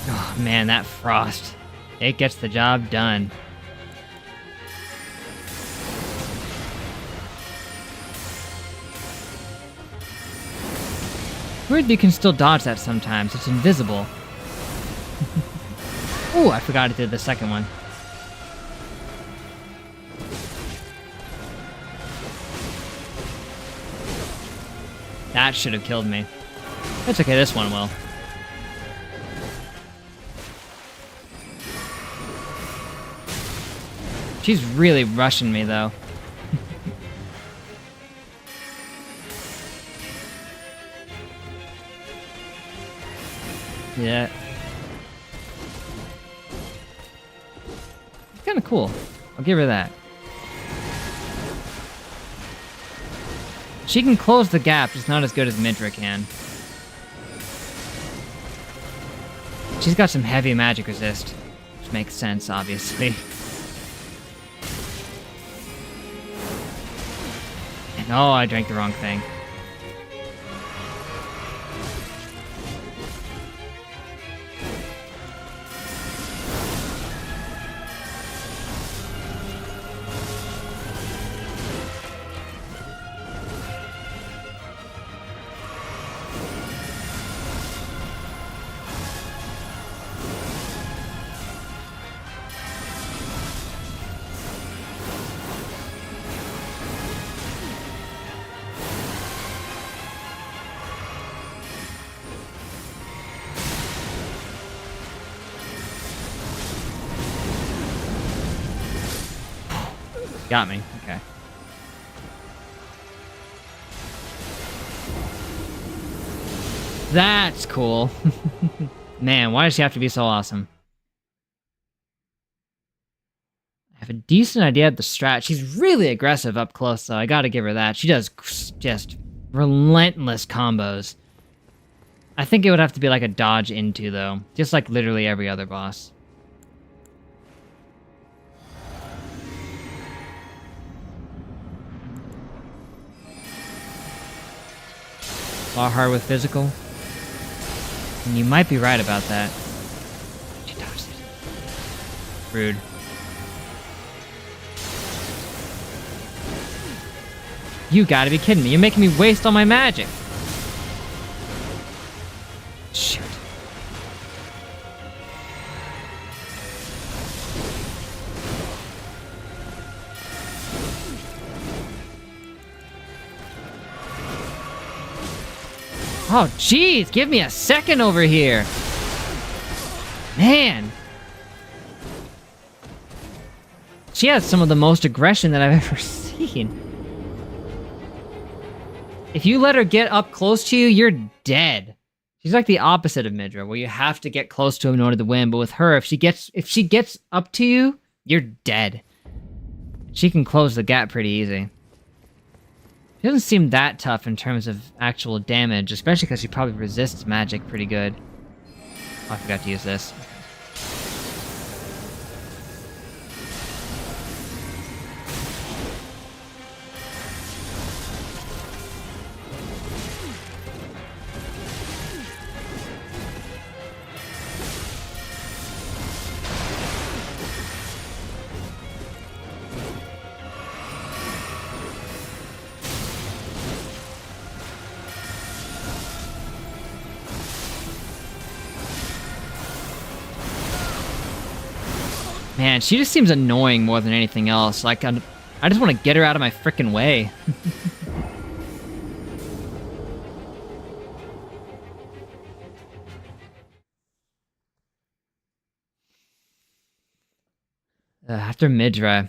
Oh man, that frost. It gets the job done. Weird you can still dodge that sometimes. It's invisible. Ooh, I forgot to do the second one. That should have killed me. It's okay, this one will. She's really rushing me, though. Yeah. It's kind of cool. I'll give her that. She can close the gap, just not as good as Midra can. She's got some heavy magic resist, which makes sense, obviously. And oh, I drank the wrong thing. Got me. Okay. That's cool. Man, why does she have to be so awesome? I have a decent idea of the strat. She's really aggressive up close, though. I gotta give her that. She does just relentless combos. I think it would have to be like a dodge into, though. Just like literally every other boss. Fought hard with physical. And you might be right about that. She dodged it. Rude. You gotta be kidding me. You're making me waste all my magic. Shoot. Oh, jeez, give me a second over here. Man. She has some of the most aggression that I've ever seen. If you let her get up close to you, you're dead. She's like the opposite of Midra, where you have to get close to him in order to win. But with her, if she gets up to you, you're dead. She can close the gap pretty easy. She doesn't seem that tough in terms of actual damage, especially because she probably resists magic pretty good. Oh, I forgot to use this. Man, she just seems annoying more than anything else. Like, I just want to get her out of my frickin' way. After Midra,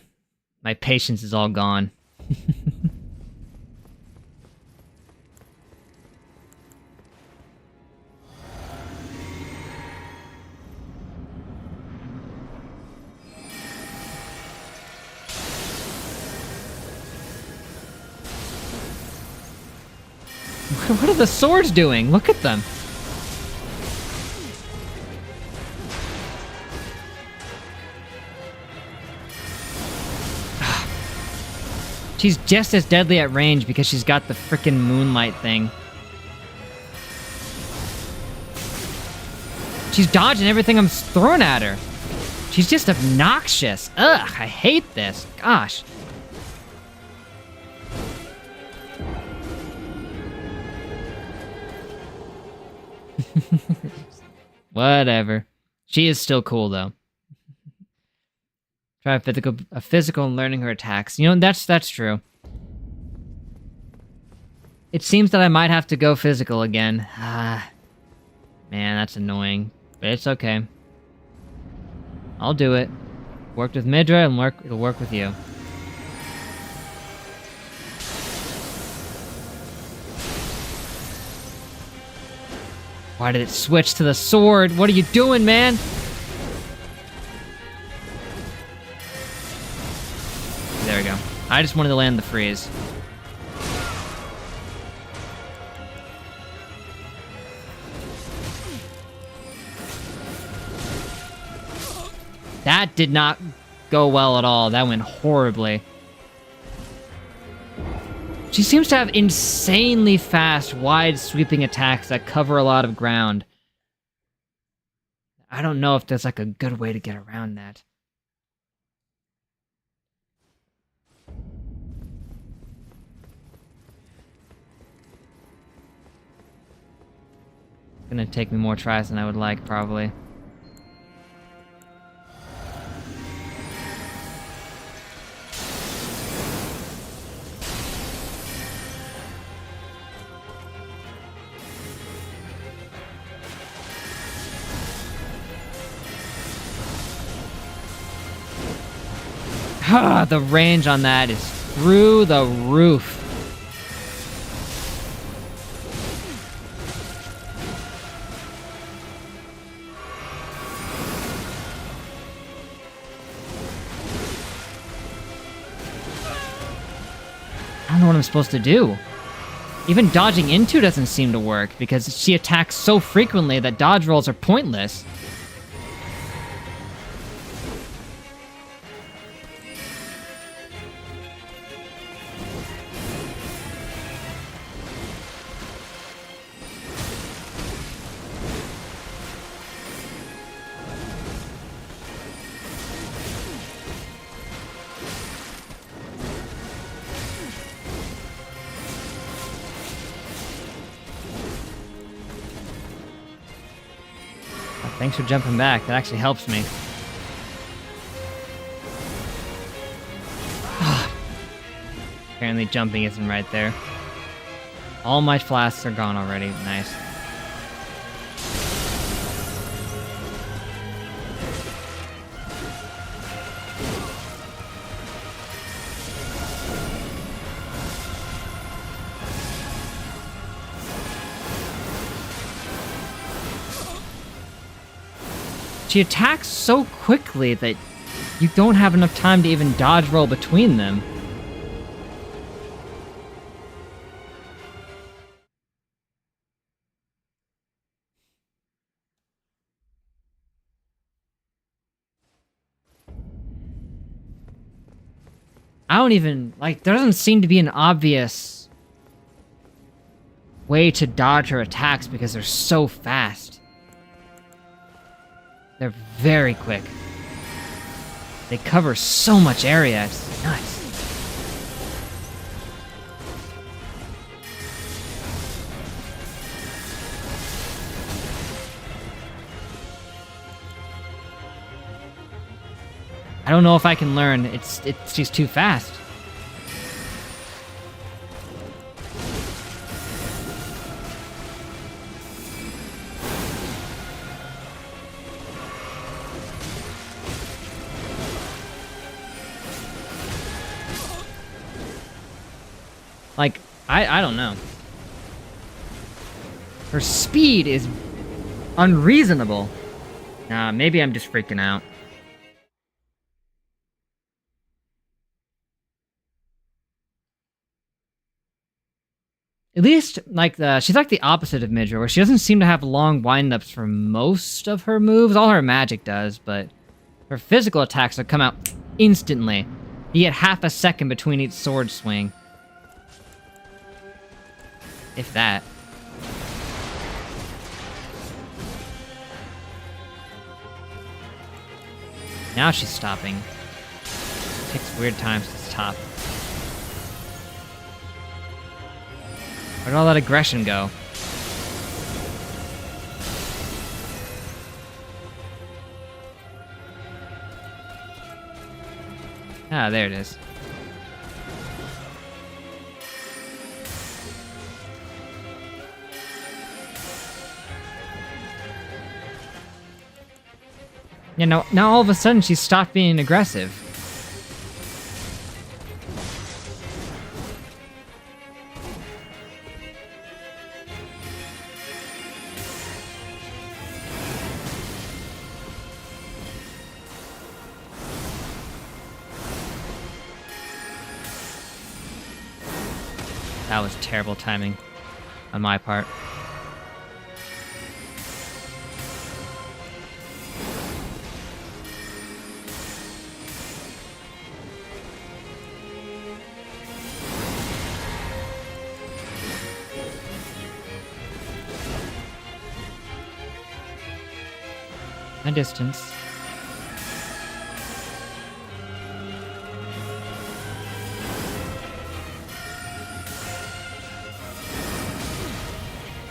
my patience is all gone. What are the swords doing? Look at them. She's just as deadly at range because she's got the frickin' moonlight thing. She's dodging everything I'm throwing at her. She's just obnoxious. Ugh, I hate this. Gosh. Whatever. She is still cool though. Try a physical and learning her attacks. You know, that's true. It seems that I might have to go physical again. Ah, man, that's annoying. But it's okay. I'll do it. Worked with Midra and it'll work with you. Why did it switch to the sword? What are you doing, man? There we go. I just wanted to land the freeze. That did not go well at all. That went horribly. She seems to have insanely fast, wide sweeping attacks that cover a lot of ground. I don't know if there's like a good way to get around that. It's gonna take me more tries than I would like, probably. The range on that is through the roof. I don't know what I'm supposed to do. Even dodging into doesn't seem to work because she attacks so frequently that dodge rolls are pointless. Thanks for jumping back. That actually helps me. Apparently jumping isn't right there. All my flasks are gone already. Nice. She attacks so quickly that you don't have enough time to even dodge roll between them. I don't even, like, there doesn't seem to be an obvious way to dodge her attacks because they're so fast. They're very quick. They cover so much area, it's nuts. I don't know if I can learn. It's just too fast. Like, I don't know. Her speed is unreasonable. Nah, maybe I'm just freaking out. At least, like, she's like the opposite of Midra, where she doesn't seem to have long wind-ups for most of her moves. All her magic does, but her physical attacks will come out instantly. You get half a second between each sword swing. If that. Now she's stopping. It takes weird times to stop. Where'd all that aggression go? Ah, there it is. Yeah, now all of a sudden she's stopped being aggressive. That was terrible timing on my part. My distance.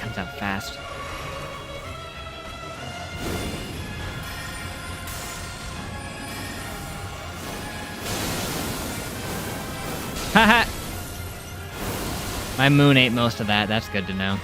Comes out fast. Haha! My moon ate most of that. That's good to know.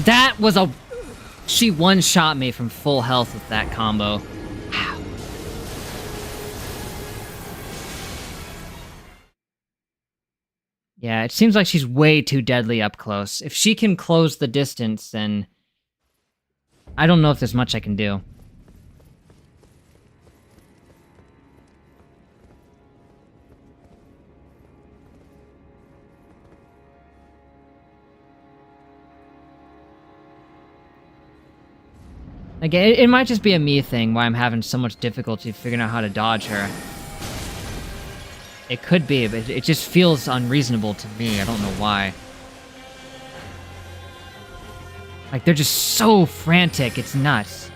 That was a... She one-shot me from full health with that combo. Wow. Yeah, it seems like she's way too deadly up close. If she can close the distance, then... I don't know if there's much I can do. Like, it might just be a me thing why I'm having so much difficulty figuring out how to dodge her. It could be, but it just feels unreasonable to me. I don't know why. Like, they're just so frantic, it's nuts.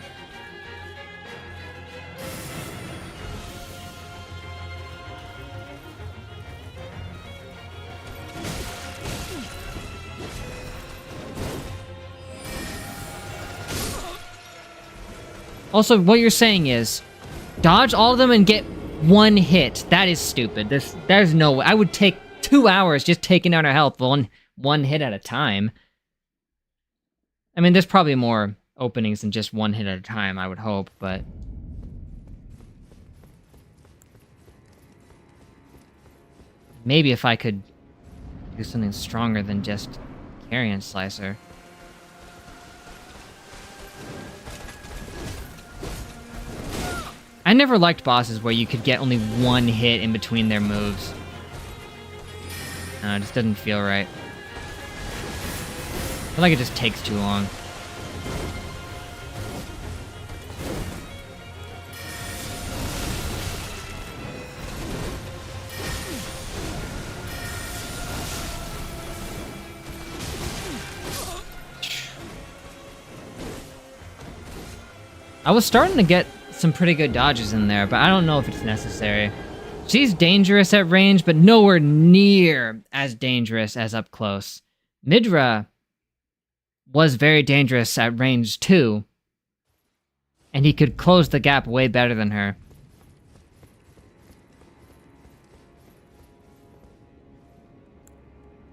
Also, what you're saying is, dodge all of them and get one hit. That is stupid. There's no way. I would take 2 hours just taking out her health one hit at a time. I mean, there's probably more openings than just one hit at a time, I would hope, but... Maybe if I could do something stronger than just Carrion Slicer. I never liked bosses where you could get only one hit in between their moves. No, it just doesn't feel right. I feel like it just takes too long. I was starting to get some pretty good dodges in there, but I don't know if it's necessary. She's dangerous at range, but nowhere near as dangerous as up close. Midra was very dangerous at range too, and he could close the gap way better than her.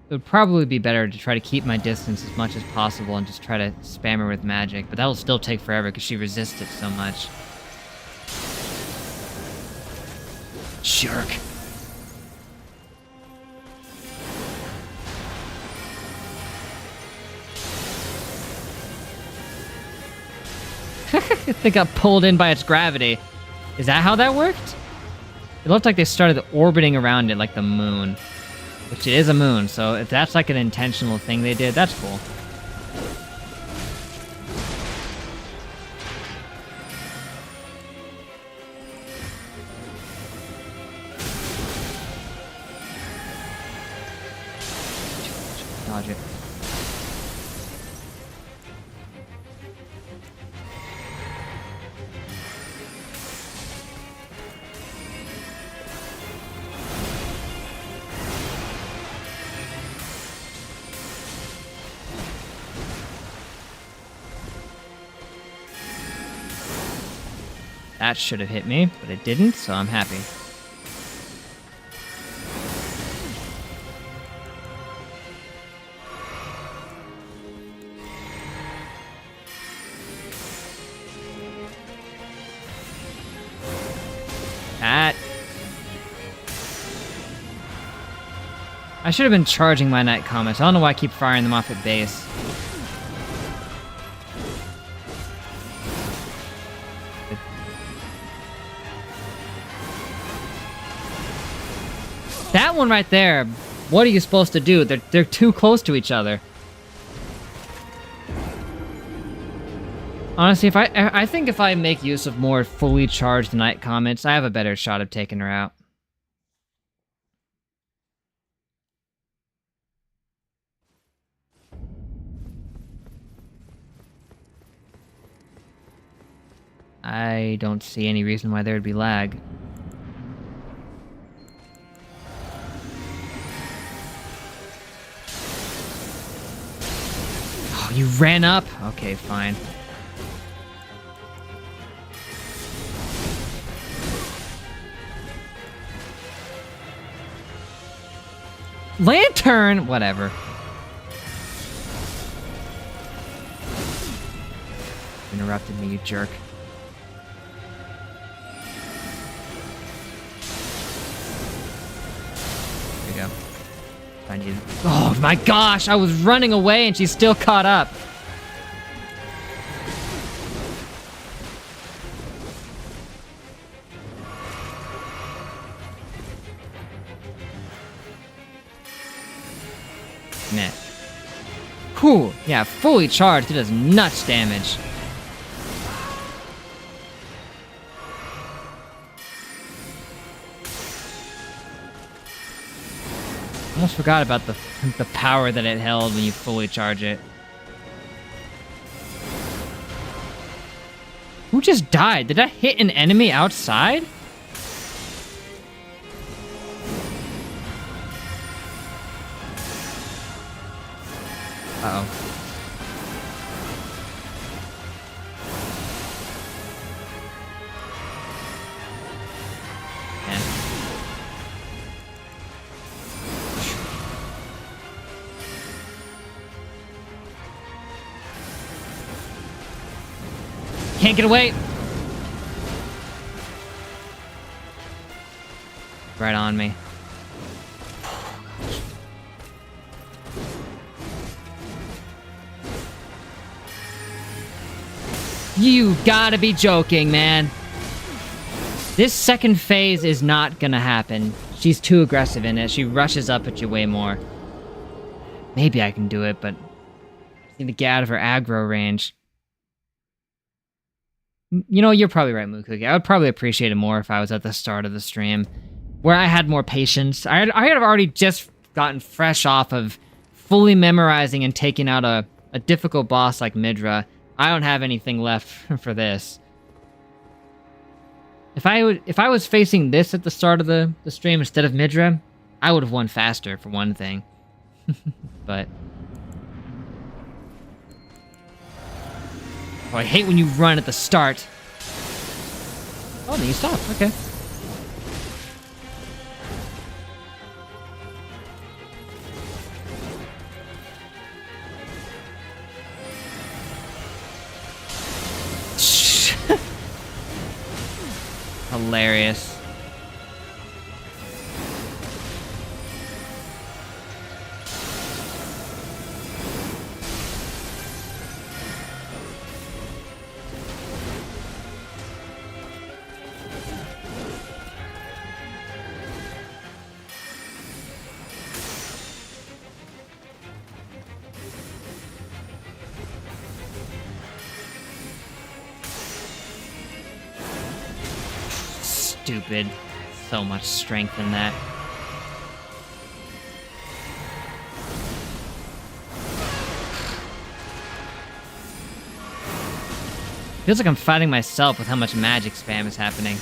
It would probably be better to try to keep my distance as much as possible and just try to spam her with magic, but that'll still take forever because she resists it so much. Jerk. They got pulled in by its gravity. Is that how that worked? It looked like they started orbiting around it like the moon. Which it is a moon, so if that's like an intentional thing they did, that's cool. Dodge it. That should have hit me, but it didn't, so I'm happy. That. I should have been charging my night comets. I don't know why I keep firing them off at base. That one right there, what are you supposed to do? They're too close to each other. Honestly, I think if I make use of more fully charged night comets, I have a better shot of taking her out. I don't see any reason why there would be lag. Oh, you ran up? Okay, fine. Lantern? Whatever. Interrupted me, you jerk. There you go. I need. Oh my gosh! I was running away and she still caught up. Meh. Whew, yeah, fully charged, it does nuts damage. Almost forgot about the power that it held when you fully charge it. Who just died? Did I hit an enemy outside? Uh-oh. Man. Can't get away! Right on me. You gotta be joking, man. This second phase is not gonna happen. She's too aggressive in it. She rushes up at you way more. Maybe I can do it, but I need to get out of her aggro range. You know, you're probably right, Mookuki. I would probably appreciate it more if I was at the start of the stream, where I had more patience. I had already just gotten fresh off of fully memorizing and taking out a difficult boss like Midra. I don't have anything left for this. If I was facing this at the start of the stream instead of Midra, I would have won faster, for one thing. But... oh, I hate when you run at the start. Oh, then you stop. Okay. hilarious. Stupid. So much strength in that. Feels like I'm fighting myself with how much magic spam is happening.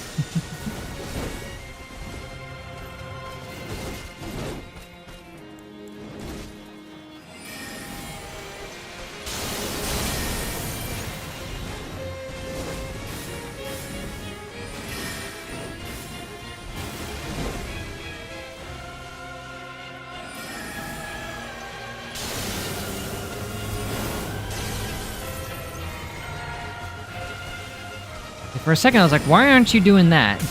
For a second, I was like, why aren't you doing that?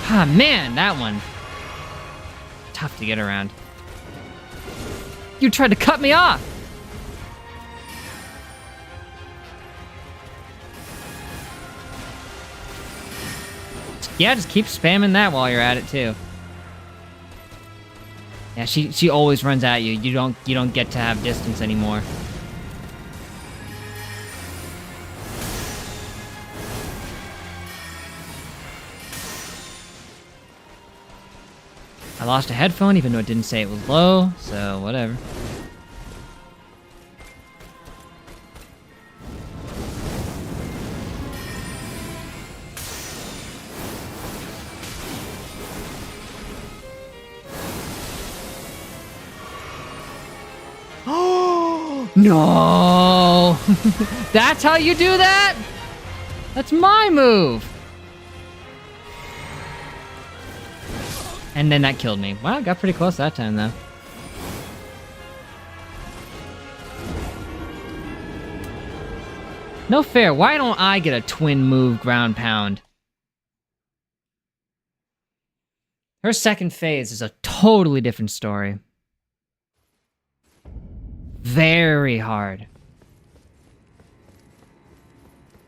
Ah, man, that one. Tough to get around. You tried to cut me off! Yeah, just keep spamming that while you're at it, too. Yeah, she always runs at you. You don't get to have distance anymore. I lost a headphone even though it didn't say it was low, so whatever. No! That's how you do that? That's my move! And then that killed me. Wow, got pretty close that time, though. No fair. Why don't I get a twin move ground pound? Her second phase is a totally different story. Very hard.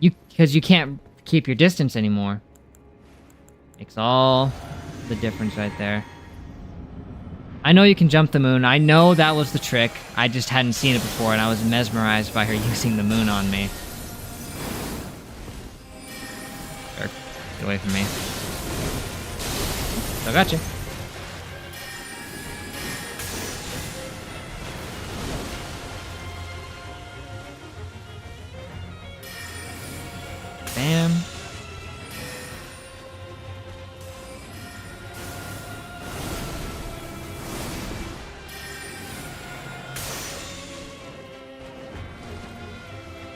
Because you can't keep your distance anymore. Makes all the difference right there. I know you can jump the moon. I know that was the trick. I just hadn't seen it before, and I was mesmerized by her using the moon on me. Sure. Get away from me. Still got you. Bam.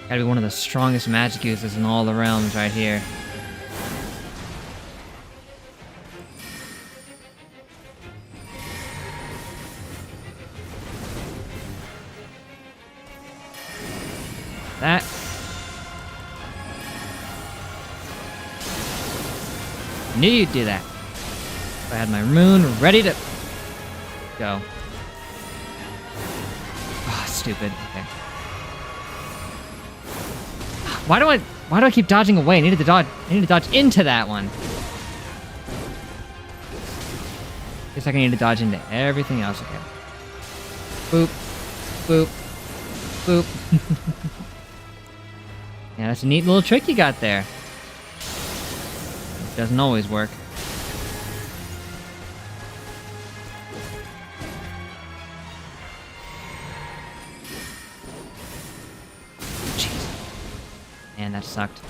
Gotta be one of the strongest magic users in all the realms right here. That. Knew you'd do that. I had my moon ready to go. Ah, oh, stupid. Okay. Why do I keep dodging away? I need to dodge into that one. Looks like I need to dodge into everything else. Okay. Boop. Boop. Boop. Yeah, that's a neat little trick you got there. It doesn't always work. Man, that sucked.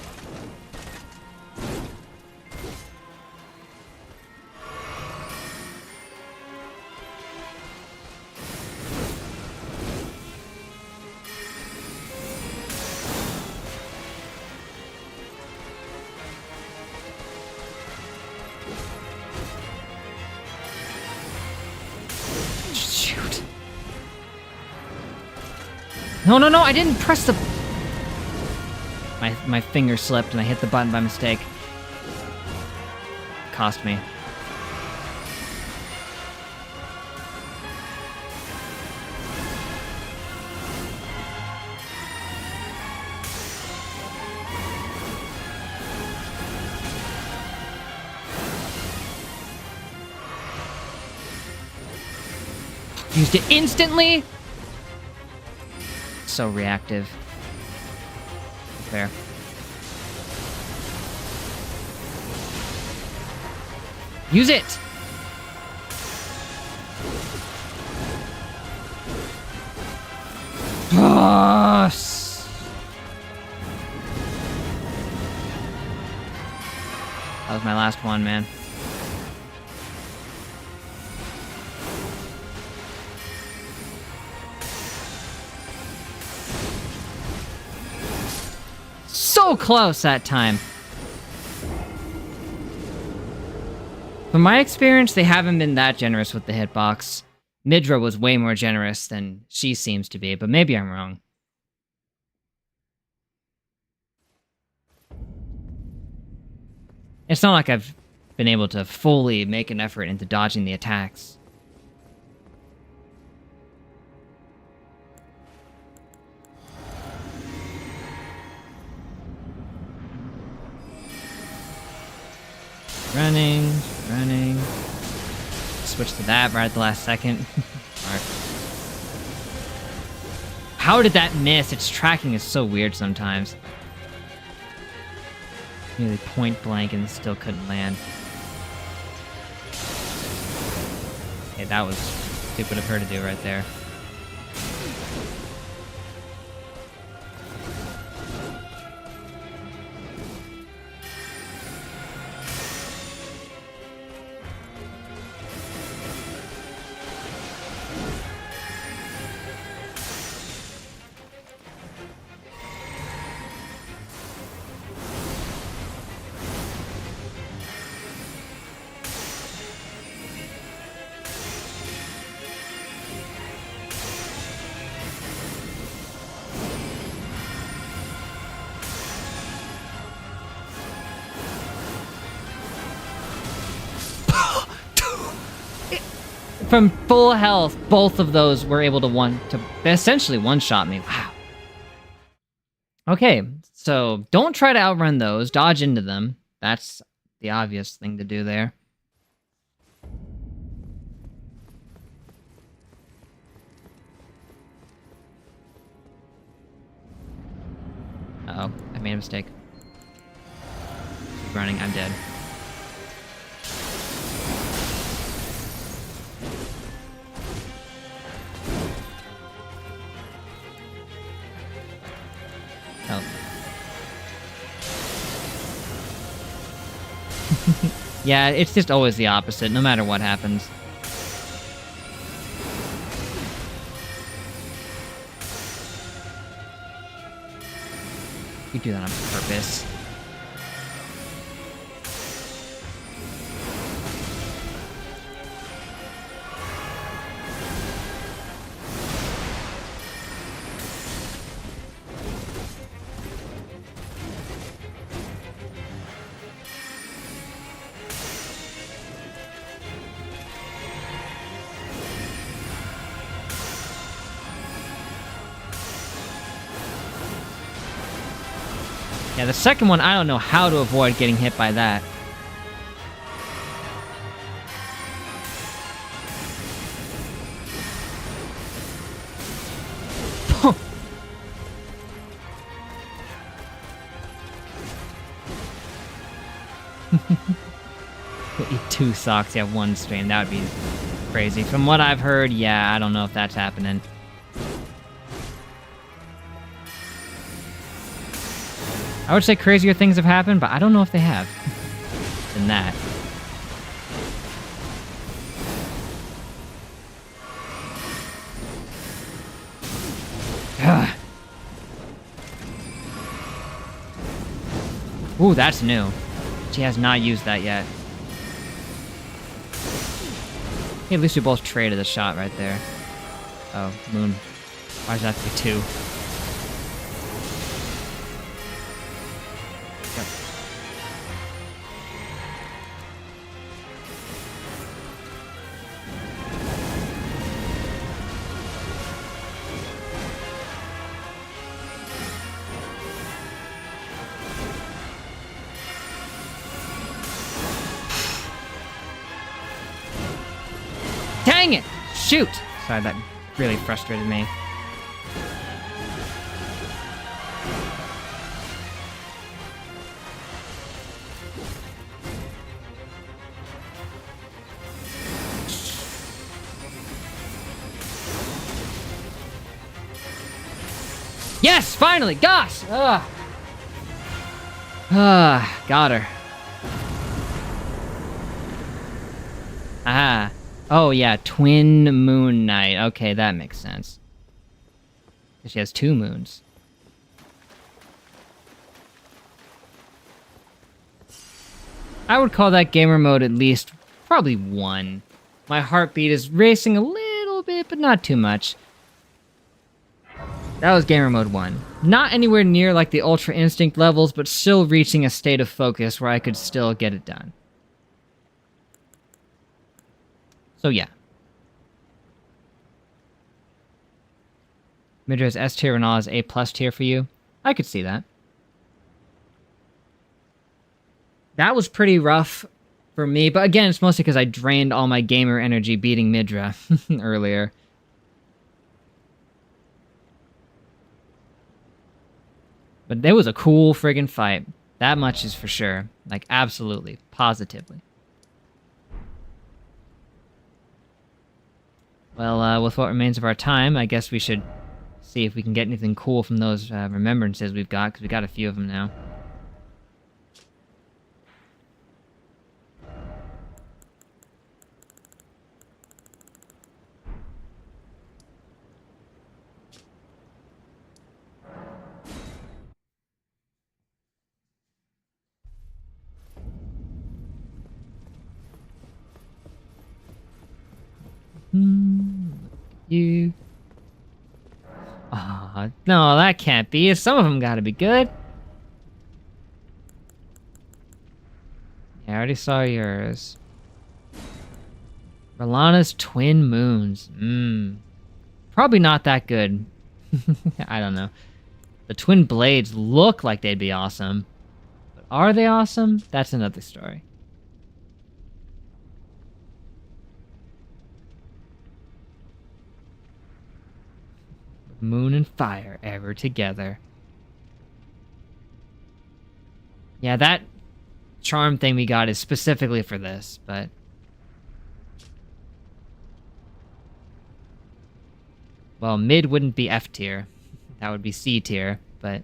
No, no, no, I didn't press the... My finger slipped and I hit the button by mistake. Cost me. Used it instantly? So reactive. Fair. Use it! That was my last one, man. So close that time. From my experience, they haven't been that generous with the hitbox. Midra was way more generous than she seems to be, but maybe I'm wrong. It's not like I've been able to fully make an effort into dodging the attacks. Running. Switch to that right at the last second. Alright. How did that miss? Its tracking is so weird sometimes. Nearly point blank and still couldn't land. Okay, that was stupid of her to do right there. From full health, both of those were able to essentially one-shot me. Wow. Okay, so don't try to outrun those. Dodge into them. That's the obvious thing to do there. Uh-oh, I made a mistake. Keep running, I'm dead. Oh. Yeah, it's just always the opposite, no matter what happens. You do that on purpose. Yeah, the second one, I don't know how to avoid getting hit by that. You'll eat 2 socks, you have 1 stream. That would be crazy. From what I've heard, yeah, I don't know if that's happening. I would say crazier things have happened, but I don't know if they have. Than that. Ugh. Ooh, that's new. She has not used that yet. Hey, at least we both traded a shot right there. Oh, moon. Why does that have to be 2? Dang it! Shoot! Sorry, that really frustrated me. Yes! Finally! Gosh! Ugh. Got her. Ah. Oh, yeah. Twin Moon Knight. Okay, that makes sense. She has 2 moons. I would call that gamer mode at least probably 1. My heartbeat is racing a little bit, but not too much. That was gamer mode 1. Not anywhere near like the Ultra Instinct levels, but still reaching a state of focus where I could still get it done. So yeah. Midra's S tier, Renala's A+ tier for you. I could see that. That was pretty rough for me, but again, it's mostly because I drained all my gamer energy beating Midra earlier. But it was a cool friggin' fight. That much is for sure. Like, absolutely. Positively. Well, with what remains of our time, I guess we should see if we can get anything cool from those remembrances we've got, because we got a few of them now. You. Ah, no, that can't be. Some of them gotta be good. Yeah, I already saw yours. Rolana's Twin Moons. Probably not that good. I don't know. The Twin Blades look like they'd be awesome. But are they awesome? That's another story. Moon and fire ever together. Yeah, that charm thing we got is specifically for this, but... Well, mid wouldn't be F tier. That would be C tier, but...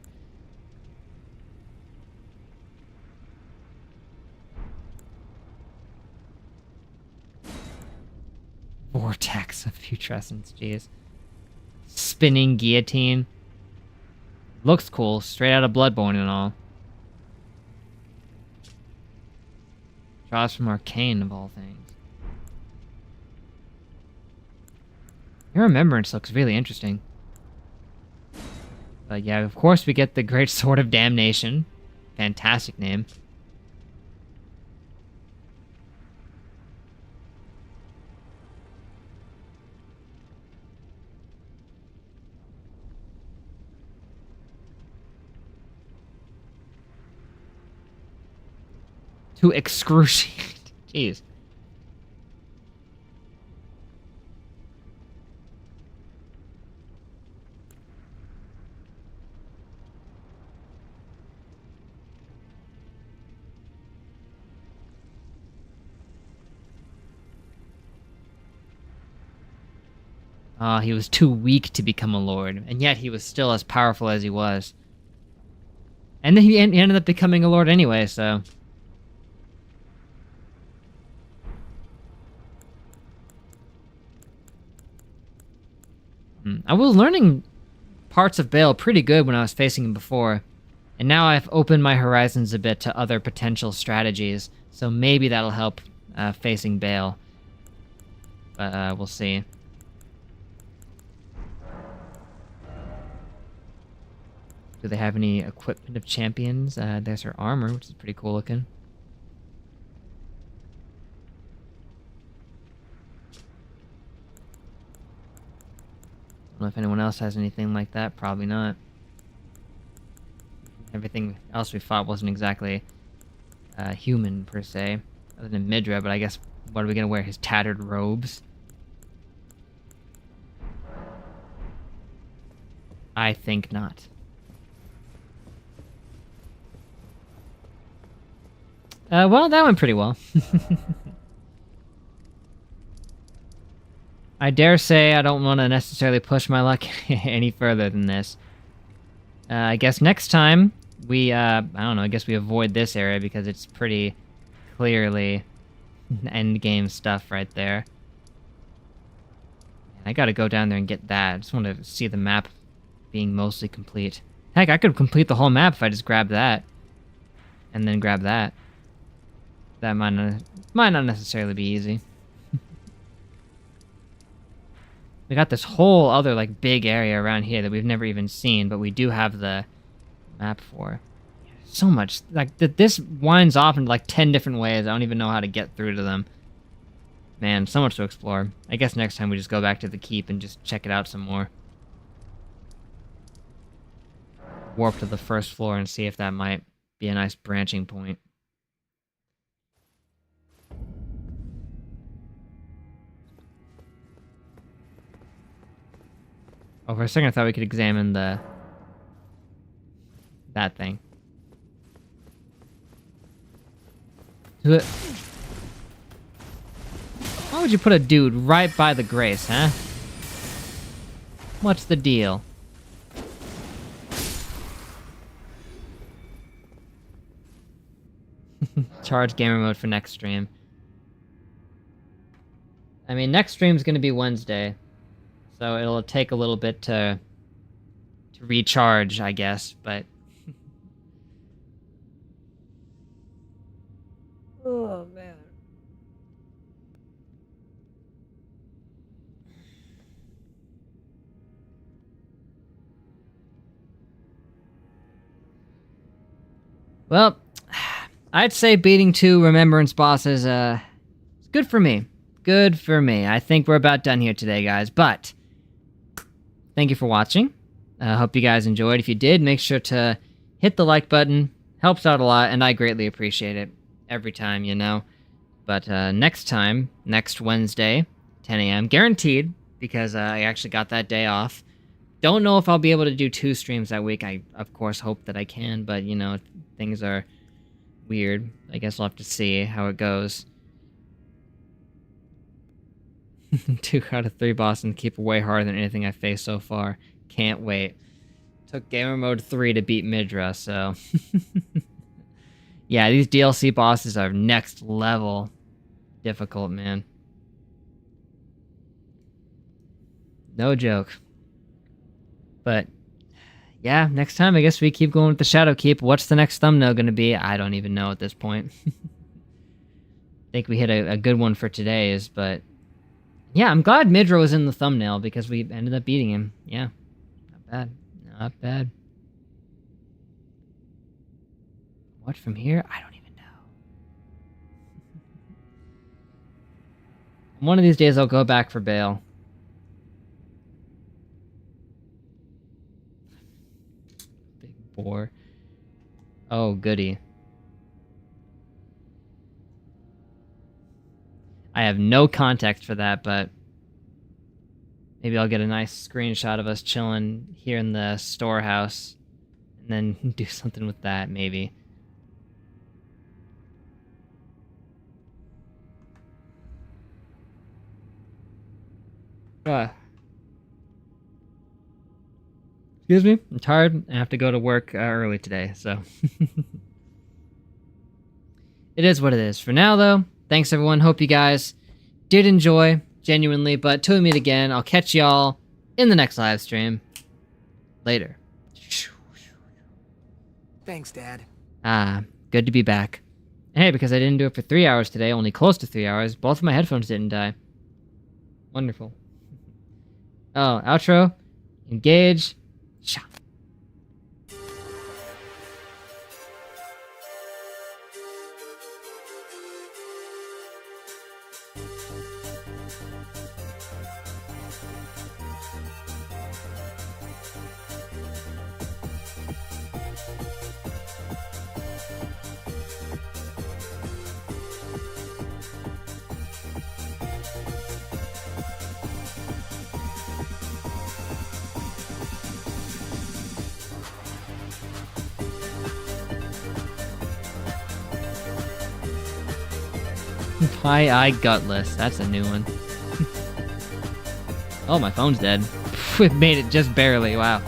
Vortex of putrescence, jeez. Spinning guillotine. Looks cool, straight out of Bloodborne and all. Draws from Arcane, of all things. Your Remembrance looks really interesting. But yeah, of course we get the Great Sword of Damnation. Fantastic name. To excruciate. Jeez. He was too weak to become a lord, and yet he was still as powerful as he was. And then he ended up becoming a lord anyway, so... I was learning parts of Bale pretty good when I was facing him before, and now I've opened my horizons a bit to other potential strategies, so maybe that'll help facing Bale. But we'll see. Do they have any equipment of champions? There's her armor, which is pretty cool looking. I don't know if anyone else has anything like that. Probably not. Everything else we fought wasn't exactly human, per se. Other than Midra, but I guess what are we gonna wear? His tattered robes? I think not. Well, that went pretty well. I dare say I don't want to necessarily push my luck any further than this. I guess next time we, I don't know, I guess we avoid this area because it's pretty clearly end game stuff right there. I gotta go down there and get that. I just want to see the map being mostly complete. Heck, I could complete the whole map if I just grab that. And then grab that. That might not necessarily be easy. We got this whole other, like, big area around here that we've never even seen, but we do have the map for. So much. Like, this winds off into, like, 10 different ways. I don't even know how to get through to them. Man, so much to explore. I guess next time we just go back to the keep and just check it out some more. Warp to the first floor and see if that might be a nice branching point. Oh, for a second I thought we could examine that thing. Why would you put a dude right by the grace, huh? What's the deal? Charge gamer mode for next stream. I mean, next stream's gonna be Wednesday, so it'll take a little bit to recharge, I guess, but... Oh, man. Well, I'd say beating 2 Remembrance bosses, is good for me. Good for me. I think we're about done here today, guys, but thank you for watching. I hope you guys enjoyed. If you did, make sure to hit the like button. Helps out a lot, and I greatly appreciate it every time, you know. But next time, next Wednesday, 10 a.m., guaranteed, because I actually got that day off. Don't know if I'll be able to do 2 streams that week. I, of course, hope that I can, but, you know, things are weird. I guess we'll have to see how it goes. 2 out of 3 bosses and keep way harder than anything I faced so far. Can't wait. Took gamer mode 3 to beat Midra, so... Yeah, these DLC bosses are next level difficult, man. No joke. But, yeah, next time I guess we keep going with the Shadow Keep. What's the next thumbnail gonna be? I don't even know at this point. I think we hit a good one for today's, but... Yeah, I'm glad Midra was in the thumbnail because we ended up beating him. Yeah, not bad. Not bad. What from here? I don't even know. One of these days I'll go back for Bale. Big boar. Oh, goody. I have no context for that, but maybe I'll get a nice screenshot of us chilling here in the storehouse and then do something with that, maybe. Excuse me, I'm tired. I have to go to work early today, so. It is what it is. For now, though, thanks everyone. Hope you guys did enjoy, genuinely. But till we meet again, I'll catch y'all in the next live stream. Later. Thanks, Dad. Ah, good to be back. And hey, because I didn't do it for 3 hours today, only close to 3 hours, both of my headphones didn't die. Wonderful. Oh, outro. Engage. Shot. Pie-Eye Gutless. That's a new one. Oh, my phone's dead. It made it just barely. Wow.